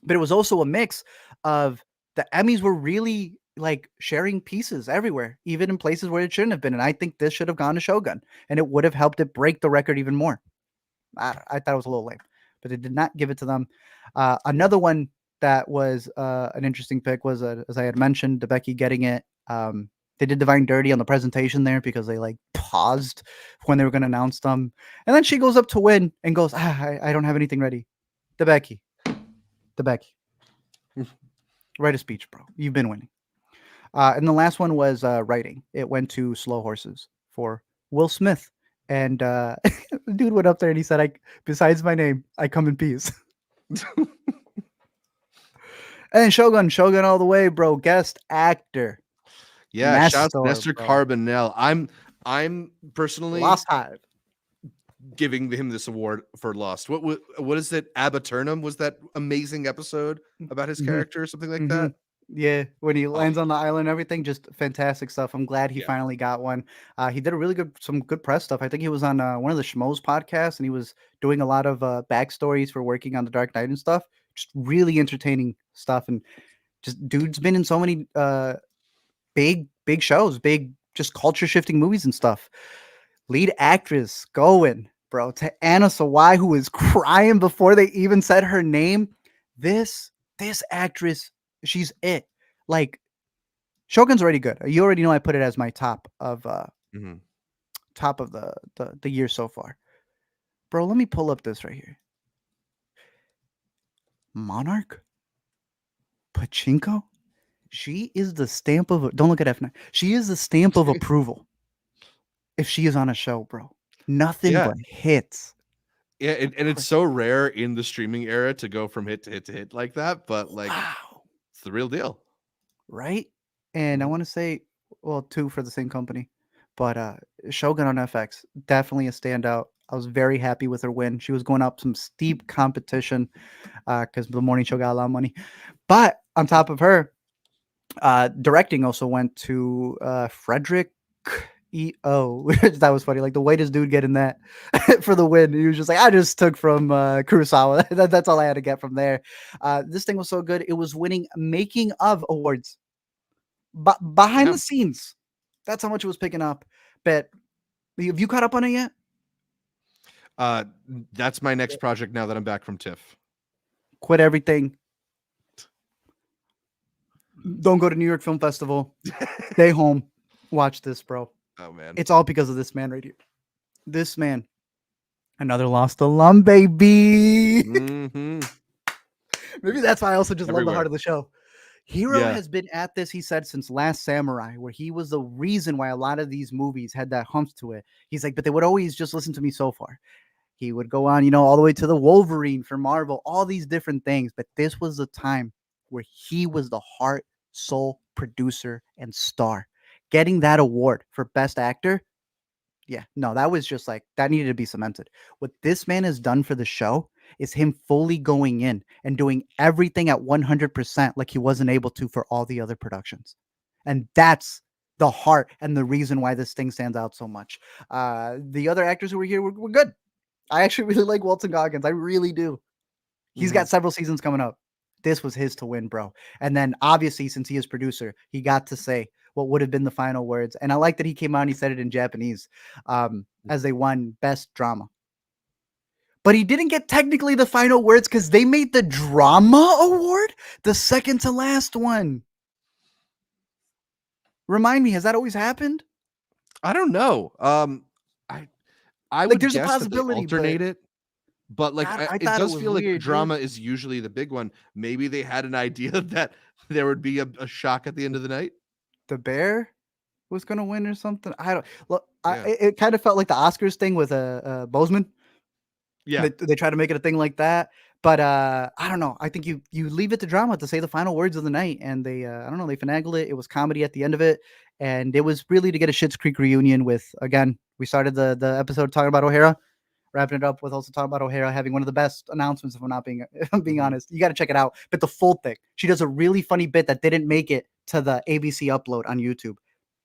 but it was also a mix of the Emmys were really like sharing pieces everywhere, even in places where it shouldn't have been. And I think this should have gone to Shogun, and it would have helped it break the record even more. I thought it was a little lame, but it did not give it to them. Yeah. Another one that was an interesting pick was, as I had mentioned, DeBecky getting it. They did Divine Dirty on the presentation there because they like paused when they were going to announce them, and then she goes up to win and goes, I don't have anything ready. DeBecky, DeBecky, write a speech, bro. You've been winning. And the last one was writing. It went to Slow Horses for Will Smith. And the dude went up there and he said, besides my name, I come in peace. And Shogun all the way, bro. Guest actor. Yeah, shout out to Nestor, Nestor bro. Carbonell. I'm personally Lost Hive. giving him this award for Lost. What is it? Ab Eternum was that amazing episode about his Hmm. character or something like Hmm. that? Yeah, when he Oh lands on the island and everything, just fantastic stuff. I'm glad he yeah. finally got one. He did a really some good press stuff. I think he was on one of the Schmoes podcasts, and he was doing a lot of backstories for working on the Dark Knight and stuff. Just really entertaining stuff, and just dude's been in so many big shows, big just culture shifting movies and stuff. Lead actress going, bro, to Anna Sawai, who was crying before they even said her name. This actress, she's it. Like Shogun's already good. You already know I put it as my Mhm. top of the year so far. Bro, let me pull up this right here. Monarch? Pachinko? She is the stamp of don't look at F9. She is the stamp of approval if she is on a show, bro. Nothing Yeah. but hits. Yeah, and it's so rare in the streaming era to go from hit to hit to hit like that, but, like, Wow. it's the real deal. Right? And I Mhm. want to say, well, two for the same company, but Shogun on FX, definitely a standout. I was very happy with her win. She was going up some steep competition because the morning show got a lot of money. But on top of her, directing also went to Frederick E.O. That was funny. Like the whitest dude getting that for the win. He was just like, I just took from Kurosawa. That's all I had to get from there. This thing was so good. It was winning making of awards. But behind Yeah. the scenes, that's how much it was picking up. But have you caught up on it yet? Uh, that's my next project now that I'm back from TIFF. Quit everything. Don't go to New York Film Festival. Stay home. Watch this, bro. Oh, man. It's all because of this man right here. This man. Another lost alum, baby. Mhm. Maybe that's why I also just love the heart Everywhere. of the show. Hero Yeah. has been at this, he said, since Last Samurai, where he was the reason why a lot of these movies had that hump to it. He's like, but they would always just listen to me so far. He would go on, all the way to the Wolverine for Marvel, all these different things. But this was the time where he was the heart, soul producer and star. Getting that award for Best Actor, yeah, no, that was just like that needed to be cemented. What this man has done for the show is him fully going in and doing everything at 100% like he wasn't able to for all the other productions. And that's the heart and the reason why this thing stands out so much. The other actors who were here were good. I actually really like Walton Goggins. I really do. He's Mhm. got several seasons coming up. This was his to win, bro. And then obviously, since he is producer, he got to say what would have been the final words. And I like that he came out and he said it in Japanese as they won best drama. But he didn't get technically the final words because they made the drama award the second to last one. Remind me, has that always happened? I don't know. I I Like, would there's a guess that they possibility, but alternate it, but, like, I it thought it does was feel like weird, dude. drama is usually the big one. Maybe they had an idea that there would be a shock at the end of the night? The bear was gonna win or something. I don't look. Yeah. It kind of felt like the Oscars thing with Bozeman. Yeah. They try to make it a thing like that, but I don't know. I think you leave it to drama to say the final words of the night, and they I don't know, they finagle it. It was comedy at the end of it, and it was really to get a Schitt's Creek reunion with again. We started the episode talking about O'Hara, wrapping it up with also talking about O'Hara having one of the best announcements. If I'm not being if I'm being Mhm. honest, you got to check it out. But the full thing, she does a really funny bit that didn't make it to the ABC upload on YouTube.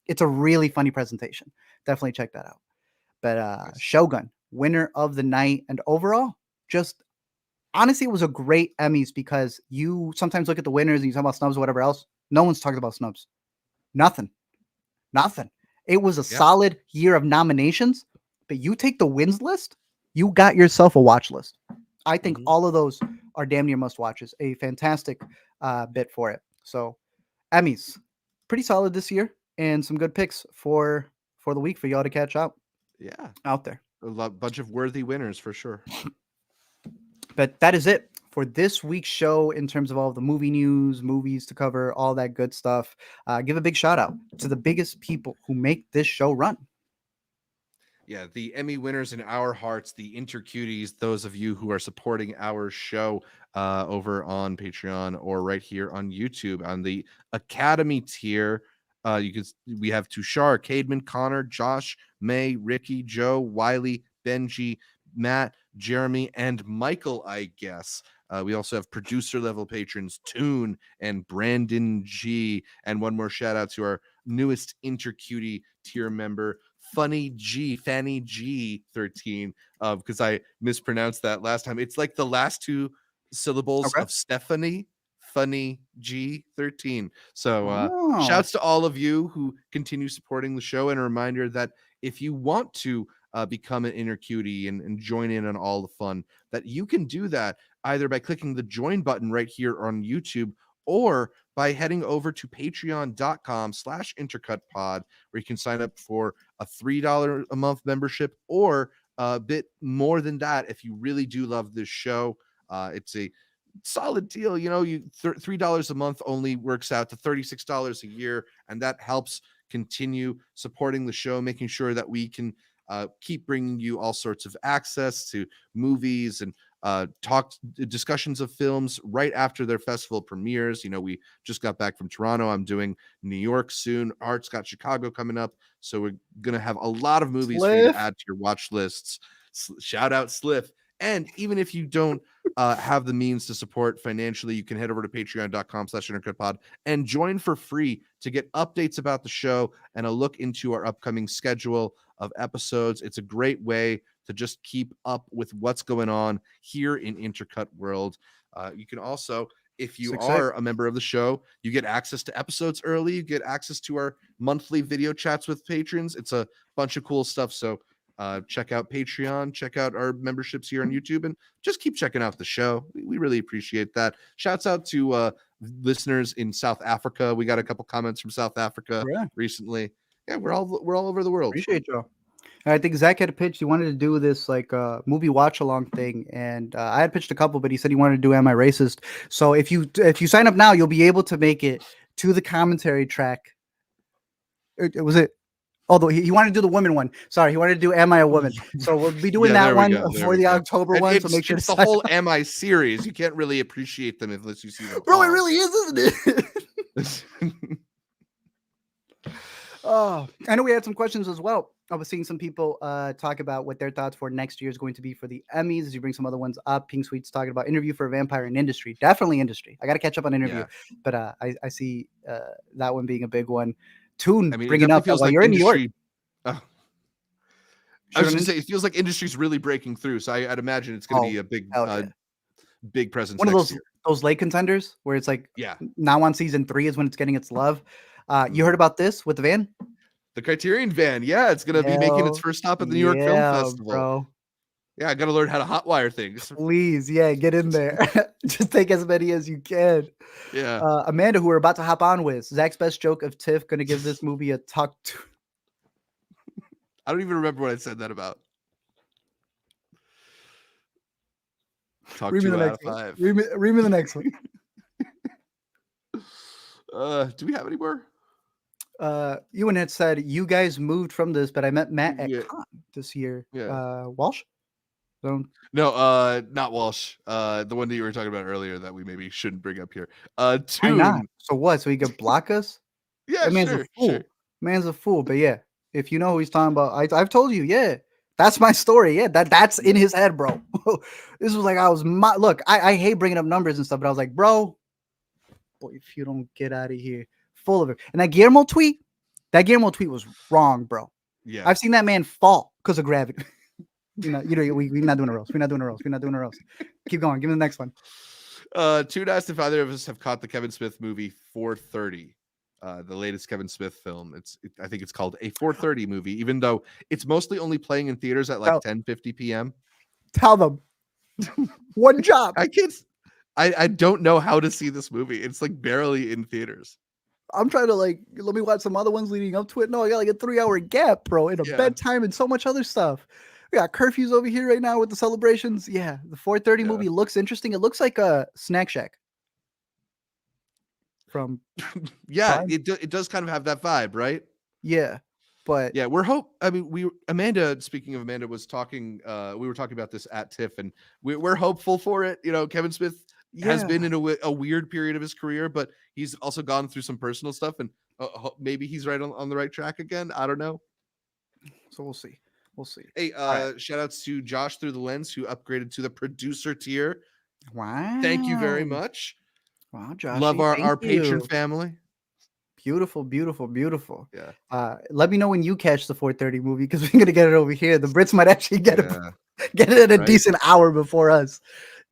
It's a really funny presentation. Definitely check that out. But Nice. Shogun, winner of the night, and overall, just honestly, it was a great Emmys because you sometimes look at the winners and you talk about snubs or whatever else. No one's talking about snubs. Nothing. Nothing. It was a Yeah. solid year of nominations, but you take the wins list, you got yourself a watch list. I think Mhm. all of those are damn near must watches. A fantastic bit for it. So Emmys, pretty solid this year, and some good picks for the week for y'all to catch up Yeah. out there. Bunch of worthy winners for sure. But that is it for this week's show in terms of all the movie news, movies to cover, all that good stuff. Give a big shout out to the biggest people who make this show run. Yeah, the Emmy winners in our hearts, the Intercuties, those of you who are supporting our show over on Patreon or right here on YouTube on the Academy tier. We have Tushar, Cademan, Connor, Josh, May, Ricky, Joe, Wiley, Benji, Matt, Jeremy, and Michael, I guess. We also have producer level patrons Toon and Brandon G. And one more shout out to our newest Intercutie tier member, Fanny G13, because I mispronounced that last time. It's like the last two syllables Okay. of Stephanie, Funny G13. So Oh, shouts to all of you who continue supporting the show, and a reminder that if you want to become an inner cutie and join in on all the fun, that you can do that either by clicking the join button right here on YouTube, or by heading over to patreon.com/intercutpod, where you can sign up for a $3 a month membership, or a bit more than that if you really do love this show. It's a solid deal. You $3 a month only works out to $36 a year, and that helps continue supporting the show, making sure that we can keep bringing you all sorts of access to movies and discussions of films right after their festival premieres. We just got back from Toronto. I'm doing New York soon. Art's got Chicago coming up, so we're gonna have a lot of movies for you to Sliff. add to your watch lists. Shout out Sliff. And even if you don't have the means to support financially, you can head over to patreon.com/intercutpod and join for free to get updates about the show and a look into our upcoming schedule of episodes. It's a great way to just keep up with what's going on here in Intercut World. You can also, if you Sick, are a member of the show, you get access to episodes early. You get access to our monthly video chats with patrons. It's a bunch of cool stuff. So check out Patreon, check out our memberships here on YouTube, and just keep checking out the show. We really appreciate that. Shouts out to listeners in South Africa. We got a couple comments from South Africa Yeah. recently. Yeah, we're all over the world. Appreciate y'all. I think Zach had a pitch. He wanted to do this like movie watch along thing, and I had pitched a couple, but he said he wanted to do "Am I Racist?" So if you sign up now, you'll be able to make it to the commentary track. Was it? Although he wanted to do the woman one. Sorry, he wanted to do "Am I a Woman?" So we'll be doing Yeah, that there we one go, there for we the go. October And one. So make sure it's to the sign whole up. MI series. You can't really appreciate them unless you see them. Bro, it all. really is, isn't it? Oh, I know we had some questions as well. I was seeing some people talk about what their thoughts for next year is going to be for the Emmys. As you bring some other ones up, Pink Sweet's talking about Interview for a Vampire in Industry. Definitely Industry. I got to catch up on Interview, but I see that one being a big one. Toon I mean, it bringing up definitely feels while like you're in New York. industry. I You're was in going to say, it feels like industry's really breaking through. So I'd imagine it's going to be a big, hell yeah. big presence One of next year. those late contenders where it's like Yeah. now on season 3 is when it's getting its love. You heard about this with the van? The Criterion van. Yeah, it's going to be making its first stop at the New York Film Festival. Bro. Yeah, I got to learn how to hotwire things. Please, yeah, get in there. Just take as many as you can. Yeah. Amanda, who we're about to hop on with, Zach's best joke of Tiff, going to give this movie a talk to. I don't even remember what I said that about. Talk Read me 2 the out next of one. 5. Read me the next one. Do we have any more? Ewan had said, you guys moved from this, but I met Matt at Yeah. Con this year. Yeah. Walsh? No, not Walsh. The one that you were talking about earlier that we maybe shouldn't bring up here. Why not? Toon. So what? So he could block us? Yeah, That man's sure, a fool. sure. Man's a fool. But yeah, if you know who he's talking about, I've told you, yeah. That's my story. Yeah, that's in his head, bro. This was like look, I hate bringing up numbers and stuff, but I was like, bro, boy, if you don't get out of here, full of it. And that Guillermo tweet was wrong, bro. Yeah. I've seen that man fall because of gravity. we're not doing a roast. We're not doing a roast. Keep going. Give me the next one. Toon asked if either of us have caught the Kevin Smith movie 4:30. The latest Kevin Smith film. I think it's called a 4:30 movie, even though it's mostly only playing in theaters at like 10:50 p.m. Tell them. One job. I don't know how to see this movie. It's like barely in theaters. I'm trying to let me watch some other ones leading up to it. No, I got like a 3-hour gap, bro, and a bedtime and so much other stuff. We got curfews over here right now with the celebrations. Yeah, the 4:30 movie looks interesting. It looks like a Snack Shack. From it does kind of have that vibe, right? Yeah, but yeah, Amanda, speaking of Amanda, was talking we were talking about this at TIFF, and we're hopeful for it. Kevin Smith has been in a weird period of his career, but he's also gone through some personal stuff, and maybe he's right on the right track again. I don't know. So we'll see. Hey, shout outs to Josh Through the Lens, who upgraded to the producer tier. Thank you very Wow. much. Wow, Love Joshy. Thank our patron you. family. Beautiful, beautiful, beautiful. Yeah. Let me know when you catch the 4:30 movie because we're gonna get it over here. The Brits might actually get it Yeah. get it at a Right. decent hour before us.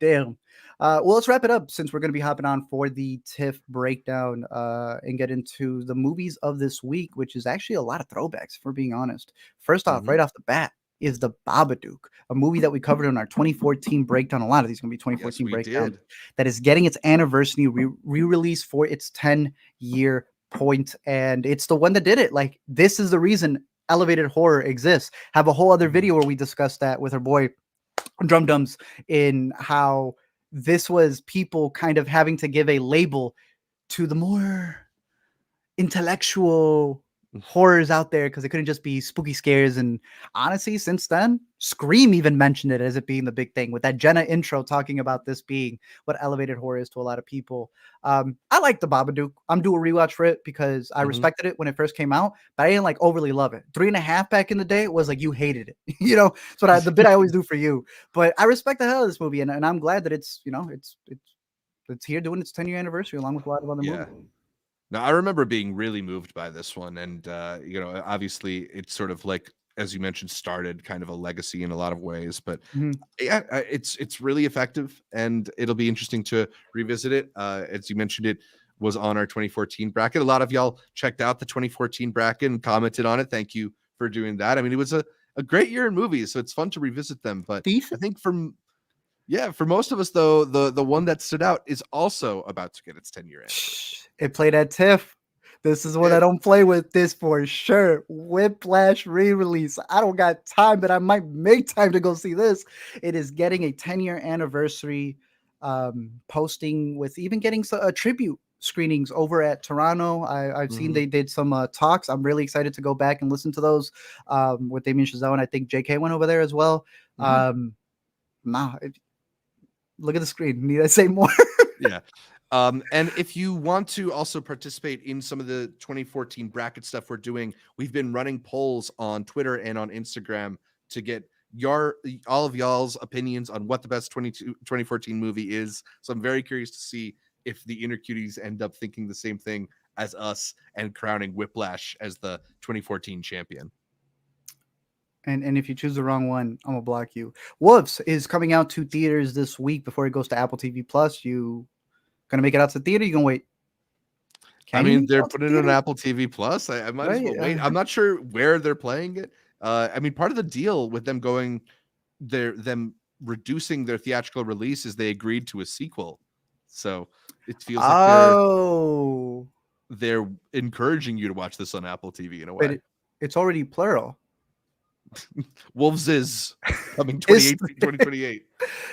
Damn. Well, let's wrap it up since we're gonna be hopping on for the TIFF breakdown and get into the movies of this week, which is actually a lot of throwbacks, if we're being honest. First off, Hmm. right off the bat, is the Babadook, a movie that we covered in our 2014 breakdown. A lot of these are gonna be Yes, 2014 we breakdowns did. that is getting its anniversary re-release for its 10-year point, and it's the one that did it. Like, this is the reason elevated horror exists. Have a whole other Mhm. video where we discuss that with our boy Drum Dums, in how this was people kind of having to give a label to the more intellectual horrors out there because it couldn't just be spooky scares. And honestly, since then, Scream even mentioned it as it being the big thing with that Jenna intro talking about this being what elevated horror is to a lot of people. I like the Babadook. I'm doing a rewatch for it because I Mhm. respected it when it first came out, but I didn't like overly love it. 3.5 back in the day was like you hated it. It's the bit I always do for you. But I respect the hell of this movie, and I'm glad that it's here doing its 10-year anniversary along with a lot of other Yeah. movies. Now, I remember being really moved by this one, and obviously, it's sort of like, as you mentioned, started kind of a legacy in a lot of ways. But Mhm. yeah, it's really effective, and it'll be interesting to revisit it. As you mentioned, it was on our 2014 bracket. A lot of y'all checked out the 2014 bracket and commented on it. Thank you for doing that. I mean, it was a great year in movies, so it's fun to revisit them. But I Decent. think for most of us, though, the one that stood out is also about to get its 10-year anniversary. It played at TIFF. This is what I If don't play with this for sure. Whiplash re-release. I don't got time, but I might make time to go see this. It is getting a 10-year anniversary posting with even getting a tribute screenings over at Toronto. I've seen Mhm. they did some talks. I'm really excited to go back and listen to those with Damien Chazelle, and I think JK went over there as well. Mhm. Um, nah, look at the screen. Need I say more? Yeah. And if you want to also participate in some of the 2014 bracket stuff we're doing, we've been running polls on Twitter and on Instagram to get all of y'all's opinions on what the best 2014 movie is. So I'm very curious to see if the inner cuties end up thinking the same thing as us and crowning Whiplash as the 2014 champion. And if you choose the wrong one, I'm gonna block you. Wolves is coming out to theaters this week before it goes to Apple TV Plus. You gonna make it out to theater? You gonna wait? I Can you mean, make it they're out to putting it on theater? Apple TV Plus. I might as Right? well wait. I'm not sure where they're playing it. I mean, part of the deal with them going, them reducing their theatrical release is they agreed to a sequel. So it feels like Oh, they're encouraging you to watch this on Apple TV in a but way. it's already plural. Wolves is coming His 2028.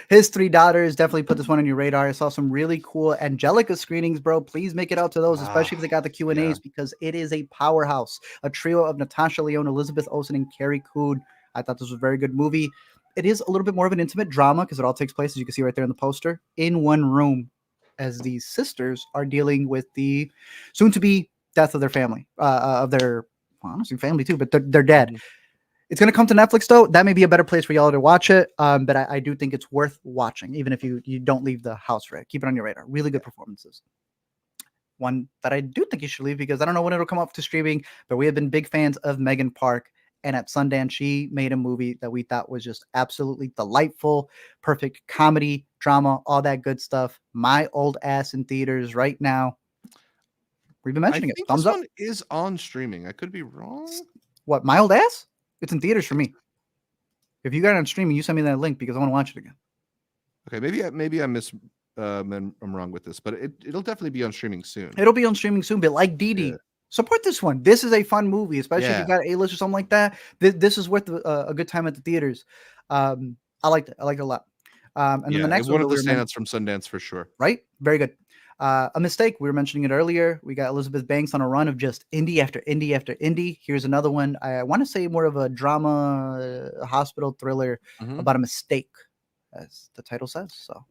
his three daughters definitely put this one on your radar. I saw some really cool Angelica screenings, bro. Please make it out to those, especially Ah, if they got the Q and yeah. A's, because it is a powerhouse. A trio of Natasha Lyonne, Elizabeth Olsen, and Carrie Coon. I thought this was a very good movie. It is a little bit more of an intimate drama because it all takes place, as you can see right there in the poster, in one room, as these sisters are dealing with the soon-to-be death of their family, of their, well, honestly, family too, but they're dead. Mhm. It's going to come to Netflix though. That may be a better place for y'all to watch it. But I do think it's worth watching, even if you don't leave the house for it. Keep it on your radar. Really good performances. One that I do think you should leave because I don't know when it'll come up to streaming, but we have been big fans of Megan Park. And at Sundance, she made a movie that we thought was just absolutely delightful, perfect comedy, drama, all that good stuff. My Old Ass in theaters right now. We've been I mentioning it. think Thumbs this up. one is on streaming. I could be wrong. What, My Old Ass? It's in theaters for me. If you got it on streaming, you send me that link because I want to watch it again. Okay, maybe I'm wrong with this, but it'll definitely be on streaming soon. It'll be on streaming soon, but like Dee Yeah. Dee, support this one. This is a fun movie, especially if you Yeah. got A-list or something like that. This is worth a good time at the theaters. I liked it. I liked it a lot. And then the Yeah. next one One that of we the were standouts from Sundance for sure. right? Very good. A mistake. We were mentioning it earlier. We got Elizabeth Banks on a run of just indie after indie after indie. Here's another one. I want to say more of a drama, hospital thriller Mhm. about a mistake, as the title says. So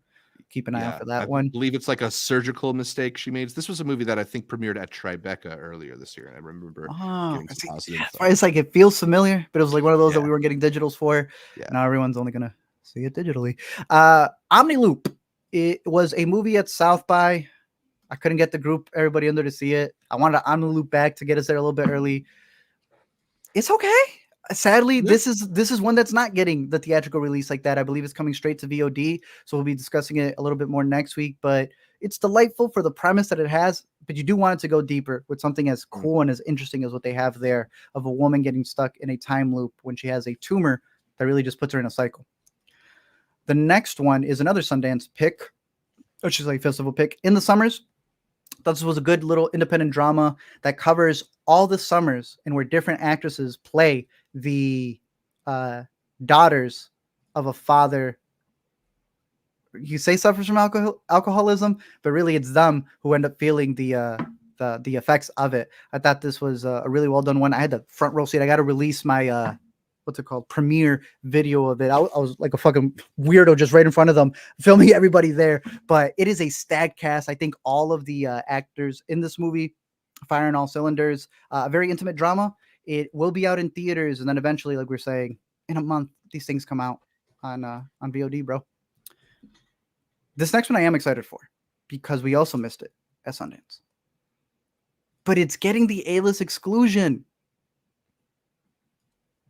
keep an eye out Yeah, for I that one. believe it's like a surgical mistake she made. This was a movie that I think premiered at Tribeca earlier this year, and I remember Oh, getting some see, positive. that's why it's like it feels familiar, but it was like one of those that Yeah, we weren't getting digitals for. yeah. Now everyone's only gonna see it digitally. Omni Loop It was a movie at South by. I couldn't get the group, everybody under to see it. I wanted to on the loop back to get us there a little bit early. It's okay. Sadly, Yeah. this is one that's not getting the theatrical release like that. I believe it's coming straight to VOD, so we'll be discussing it a little bit more next week. But it's delightful for the premise that it has. But you do want it to go deeper with something as cool and as interesting as what they have there of a woman getting stuck in a time loop when she has a tumor that really just puts her in a cycle. The next one is another Sundance pick, which is like festival pick in the summers. This was a good little independent drama that covers all the summers and where different actresses play the daughters of a father. You say suffers from alcoholism, but really it's them who end up feeling the effects of it. I thought this was a really well done one. I had the front row seat. I got to release my what's it called, premiere video of it. I was like a fucking weirdo just right in front of them, filming everybody there. But it is a stacked cast. I think all of the actors in this movie fire on all cylinders. A very intimate drama. It will be out in theaters, and then eventually, like we're saying, in a month, these things come out on VOD, bro. This next one I am excited for because we also missed it at Sundance. But it's getting the A-list exclusion.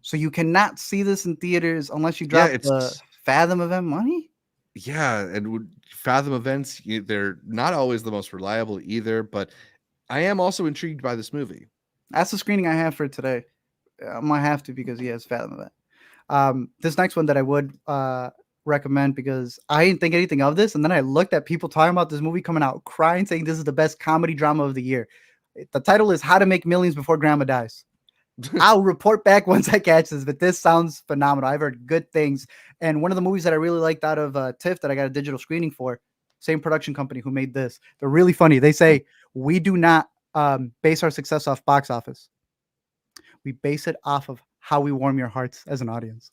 So you cannot see this in theaters unless you drop the Fathom event money? Yeah, and Fathom events, they're not always the most reliable either, but I am also intrigued by this movie. That's the screening I have for today. I might have to because he has Fathom event. This next one that I would recommend because I didn't think anything of this, and then I looked at people talking about this movie coming out crying, saying this is the best comedy drama of the year. The title is How to Make Millions Before Grandma Dies. I'll report back once I catch this, but this sounds phenomenal. I've heard good things. And one of the movies that I really liked out of TIFF that I got a digital screening for, same production company who made this. They're really funny. They say, we do not base our success off box office. We base it off of how we warm your hearts as an audience.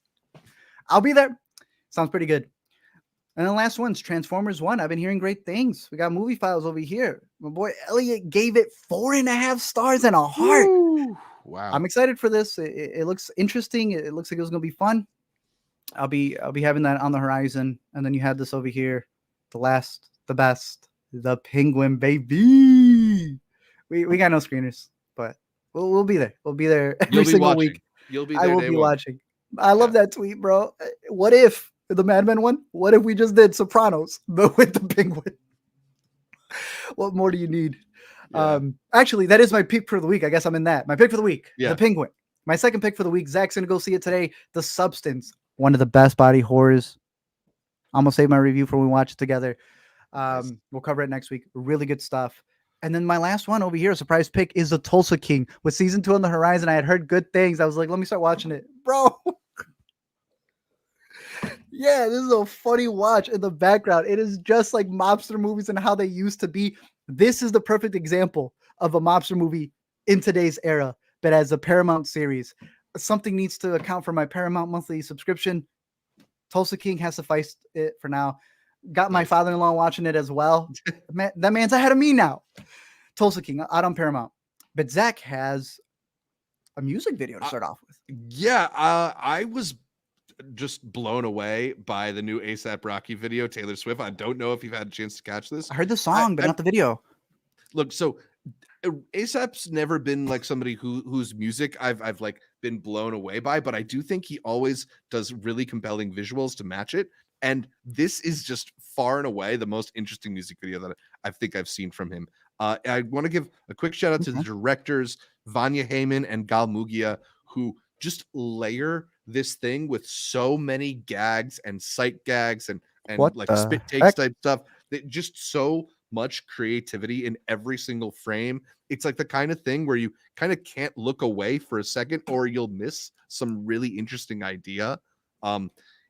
I'll be there. Sounds pretty good. And then the last one's Transformers 1. I've been hearing great things. We got movie files over here. My boy Elliot gave it 4.5 stars and a heart. Woo! Wow. I'm excited for this. It looks interesting. It looks like it was going to be fun. I'll be having that on the horizon. And then you had this over here. The last, the best, the Penguin, baby. We got no screeners, but we'll be there. We'll be there every single week. You'll be there. I will be watching. I love that tweet, bro. What if the Mad Men one? What if we just did Sopranos, but with the Penguin? What more do you need? Yeah. Actually, that is my pick for the week. I guess I'm in that. My pick for the week, The Penguin. My second pick for the week, Zach's going to go see it today, The Substance. One of the best body horrors. I'm going to save my review for when we watch it together. Nice. We'll cover it next week. Really good stuff. And then my last one over here, a surprise pick, is The Tulsa King. With season 2 on the horizon, I had heard good things. I was like, let me start watching it. Bro. Yeah, this is a funny watch in the background. It is just like mobster movies and how they used to be. This is the perfect example of a mobster movie in today's era, but as a Paramount series. Something needs to account for my Paramount monthly subscription. Tulsa King has sufficed it for now. Got my father-in-law watching it as well. Man, that man's ahead of me now. Tulsa King out on Paramount. But Zach has a music video to start off with. Yeah, I was just blown away by the new A$AP Rocky video, Taylor Swift. I don't know if you've had a chance to catch this. I heard the song, but not the video. Look, so A$AP's never been like somebody whose music I've like been blown away by, but I do think he always does really compelling visuals to match it. And this is just far and away the most interesting music video that I think I've seen from him. I want to give a quick shout out to the directors, Vanya Heyman and Gal Mugia, who just layer this thing with so many gags and sight gags and like spit takes type stuff. That just so much creativity in every single frame. It's like the kind of thing where you kind of can't look away for a second or you'll miss some really interesting idea.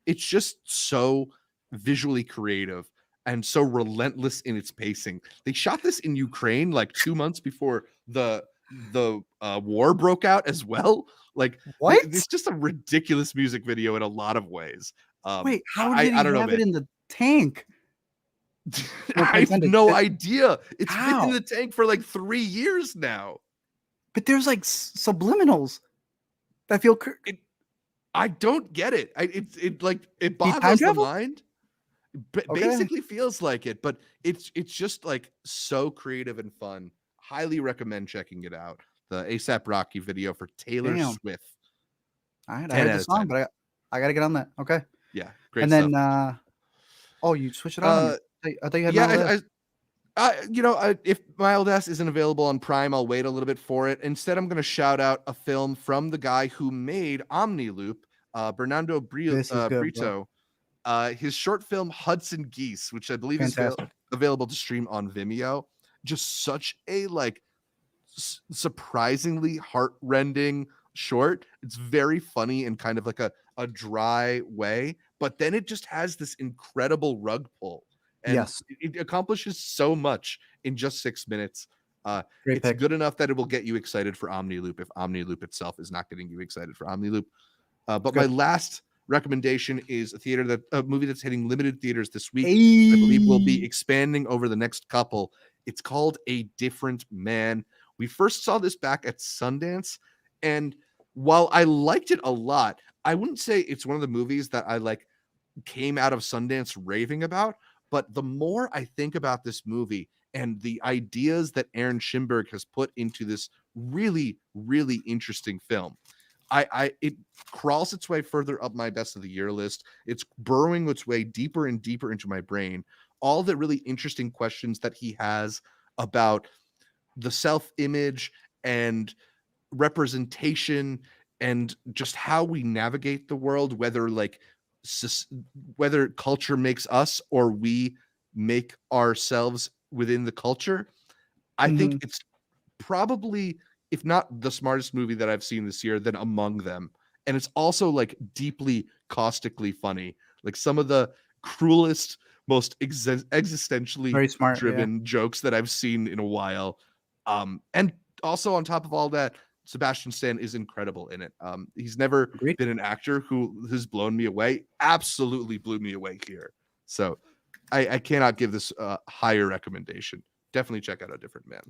It's just so visually creative and so relentless in its pacing. They shot this in Ukraine like 2 months before the war broke out as well. Like, what? It's just a ridiculous music video in a lot of ways. Wait, how did he have it in the tank? I have no idea. It's been in the tank for like 3 years now. But there's like subliminals that feel. I don't get it. It boggles the mind. Okay. Basically feels like it, but it's just like so creative and fun. Highly recommend checking it out. The ASAP Rocky video for Taylor Damn. Swift. All right. I 10 heard out the of song, 10. but I got to get on that. Okay. Yeah, great And stuff. then, oh, you switch it on me. Uh, I thought you had my yeah, list. if My Old Ass isn't available on Prime, I'll wait a little bit for it. Instead, I'm going to shout out a film from the guy who made Omni Loop, Bernardo This is good, bro. Brito. His short film Hudson Geese, which I believe is Fantastic. available to stream on Vimeo. Just such a like surprisingly heartrending short. It's very funny in kind of like a dry way, but then it just has this incredible rug pull, and Yes. it accomplishes so much in just 6 minutes. Great It's pick. good enough that it will get you excited for Omni Loop if Omni Loop itself is not getting you excited for Omni Loop. But my Good. last recommendation is a movie that's hitting limited theaters this week. I believe we'll be Hey. expanding over the next couple. It's called A Different Man. We first saw this back at Sundance, and while I liked it a lot, I wouldn't say it's one of the movies that I like came out of Sundance raving about. But the more I think about this movie and the ideas that Aaron Schimberg has put into this really, really interesting film, it crawls its way further up my best of the year list. It's burrowing its way deeper and deeper into my brain. All the really interesting questions that he has about the self-image and representation and just how we navigate the world, whether whether culture makes us or we make ourselves within the culture. I think Mhm. it's probably, if not the smartest movie that I've seen this year, then among them. And it's also like deeply caustically funny. Like some of the cruelest, most existentially Very smart. Yeah. driven jokes that I've seen in a while. And also on top of all that, Sebastian Stan is incredible in it. He's never Agreed. been an actor who has blown me away. Absolutely blew me away here. So I cannot give this a higher recommendation. Definitely check out A Different Man.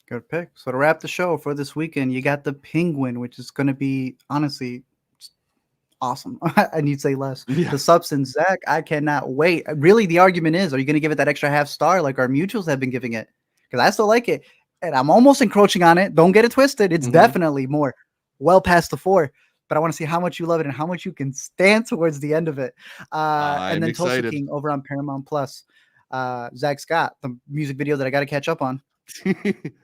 Good pick. So to wrap the show for this weekend, you got the Penguin, which is going to be honestly just awesome. I need to say less. Yeah. The Substance, Zach, I cannot wait. Really, the argument is, are you going to give it that extra half star like our mutuals have been giving it? Because I still like it, and I'm almost encroaching on it. Don't get it twisted. It's Mhm. definitely more well past the 4. But I want to see how much you love it and how much you can stand towards the end of it. And I'm then Tulsa excited. King over on Paramount Plus. Zach Scott, the music video that I got to catch up on.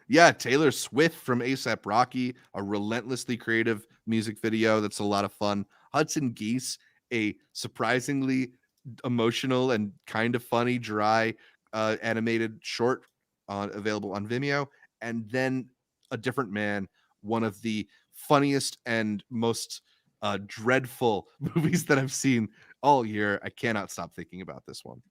Yeah, Taylor Swift from ASAP Rocky, a relentlessly creative music video that's a lot of fun. Hudson Geese, a surprisingly emotional and kind of funny, dry animated short available on Vimeo. And then A Different Man, one of the funniest and most dreadful movies that I've seen all year. I cannot stop thinking about this one.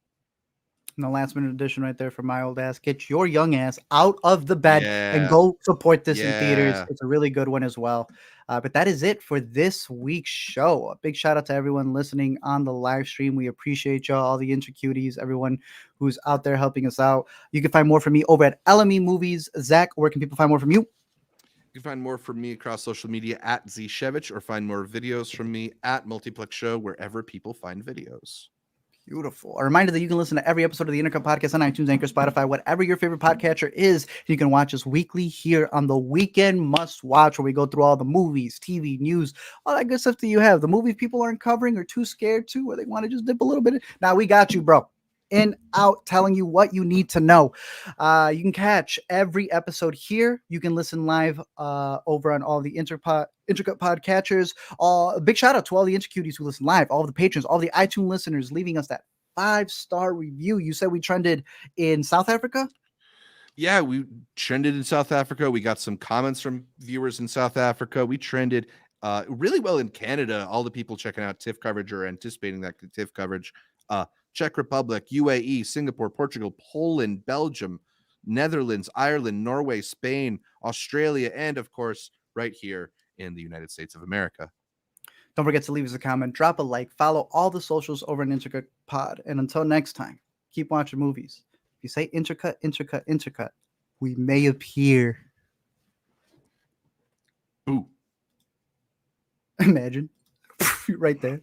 And the last minute edition right there for my old ass. Get your young ass out of the bed and Yeah. go support this in theaters. Yeah. It's a really good one as well. But that is it for this week's show. A big shout out to everyone listening on the live stream. We appreciate y'all, all the intercuties, everyone who's out there helping us out. You can find more from me over at LME Movies. Zach, where can people find more from you? You can find more from me across social media at Zshevich, or find more videos from me at Multiplex Show, wherever people find videos. Beautiful. A reminder that you can listen to every episode of the Intercut podcast on iTunes, Anchor, Spotify, whatever your favorite podcatcher is. You can watch us weekly here on the Weekend Must Watch, where we go through all the movies, TV, news, all that good stuff that you have. The movies people aren't covering or too scared to, or they want to just dip a little bit. Now we got you, bro. In, out, telling you what you need to know. You can catch every episode here. You can listen live over on all the Intercut podcatchers. A big shout out to all the intercuties who listen live, all the patrons, all the iTunes listeners leaving us that 5-star review. You said we trended in South Africa? Yeah, we trended in South Africa. We got some comments from viewers in South Africa. We trended really well in Canada. All the people checking out TIFF coverage or anticipating that TIFF coverage. Czech Republic, UAE, Singapore, Portugal, Poland, Belgium, Netherlands, Ireland, Norway, Spain, Australia, and of course, right here in the United States of America. Don't forget to leave us a comment, drop a like, follow all the socials over on Intercut Pod. And until next time, keep watching movies. If you say Intercut, Intercut, Intercut, we may appear. Ooh. Imagine. Right there.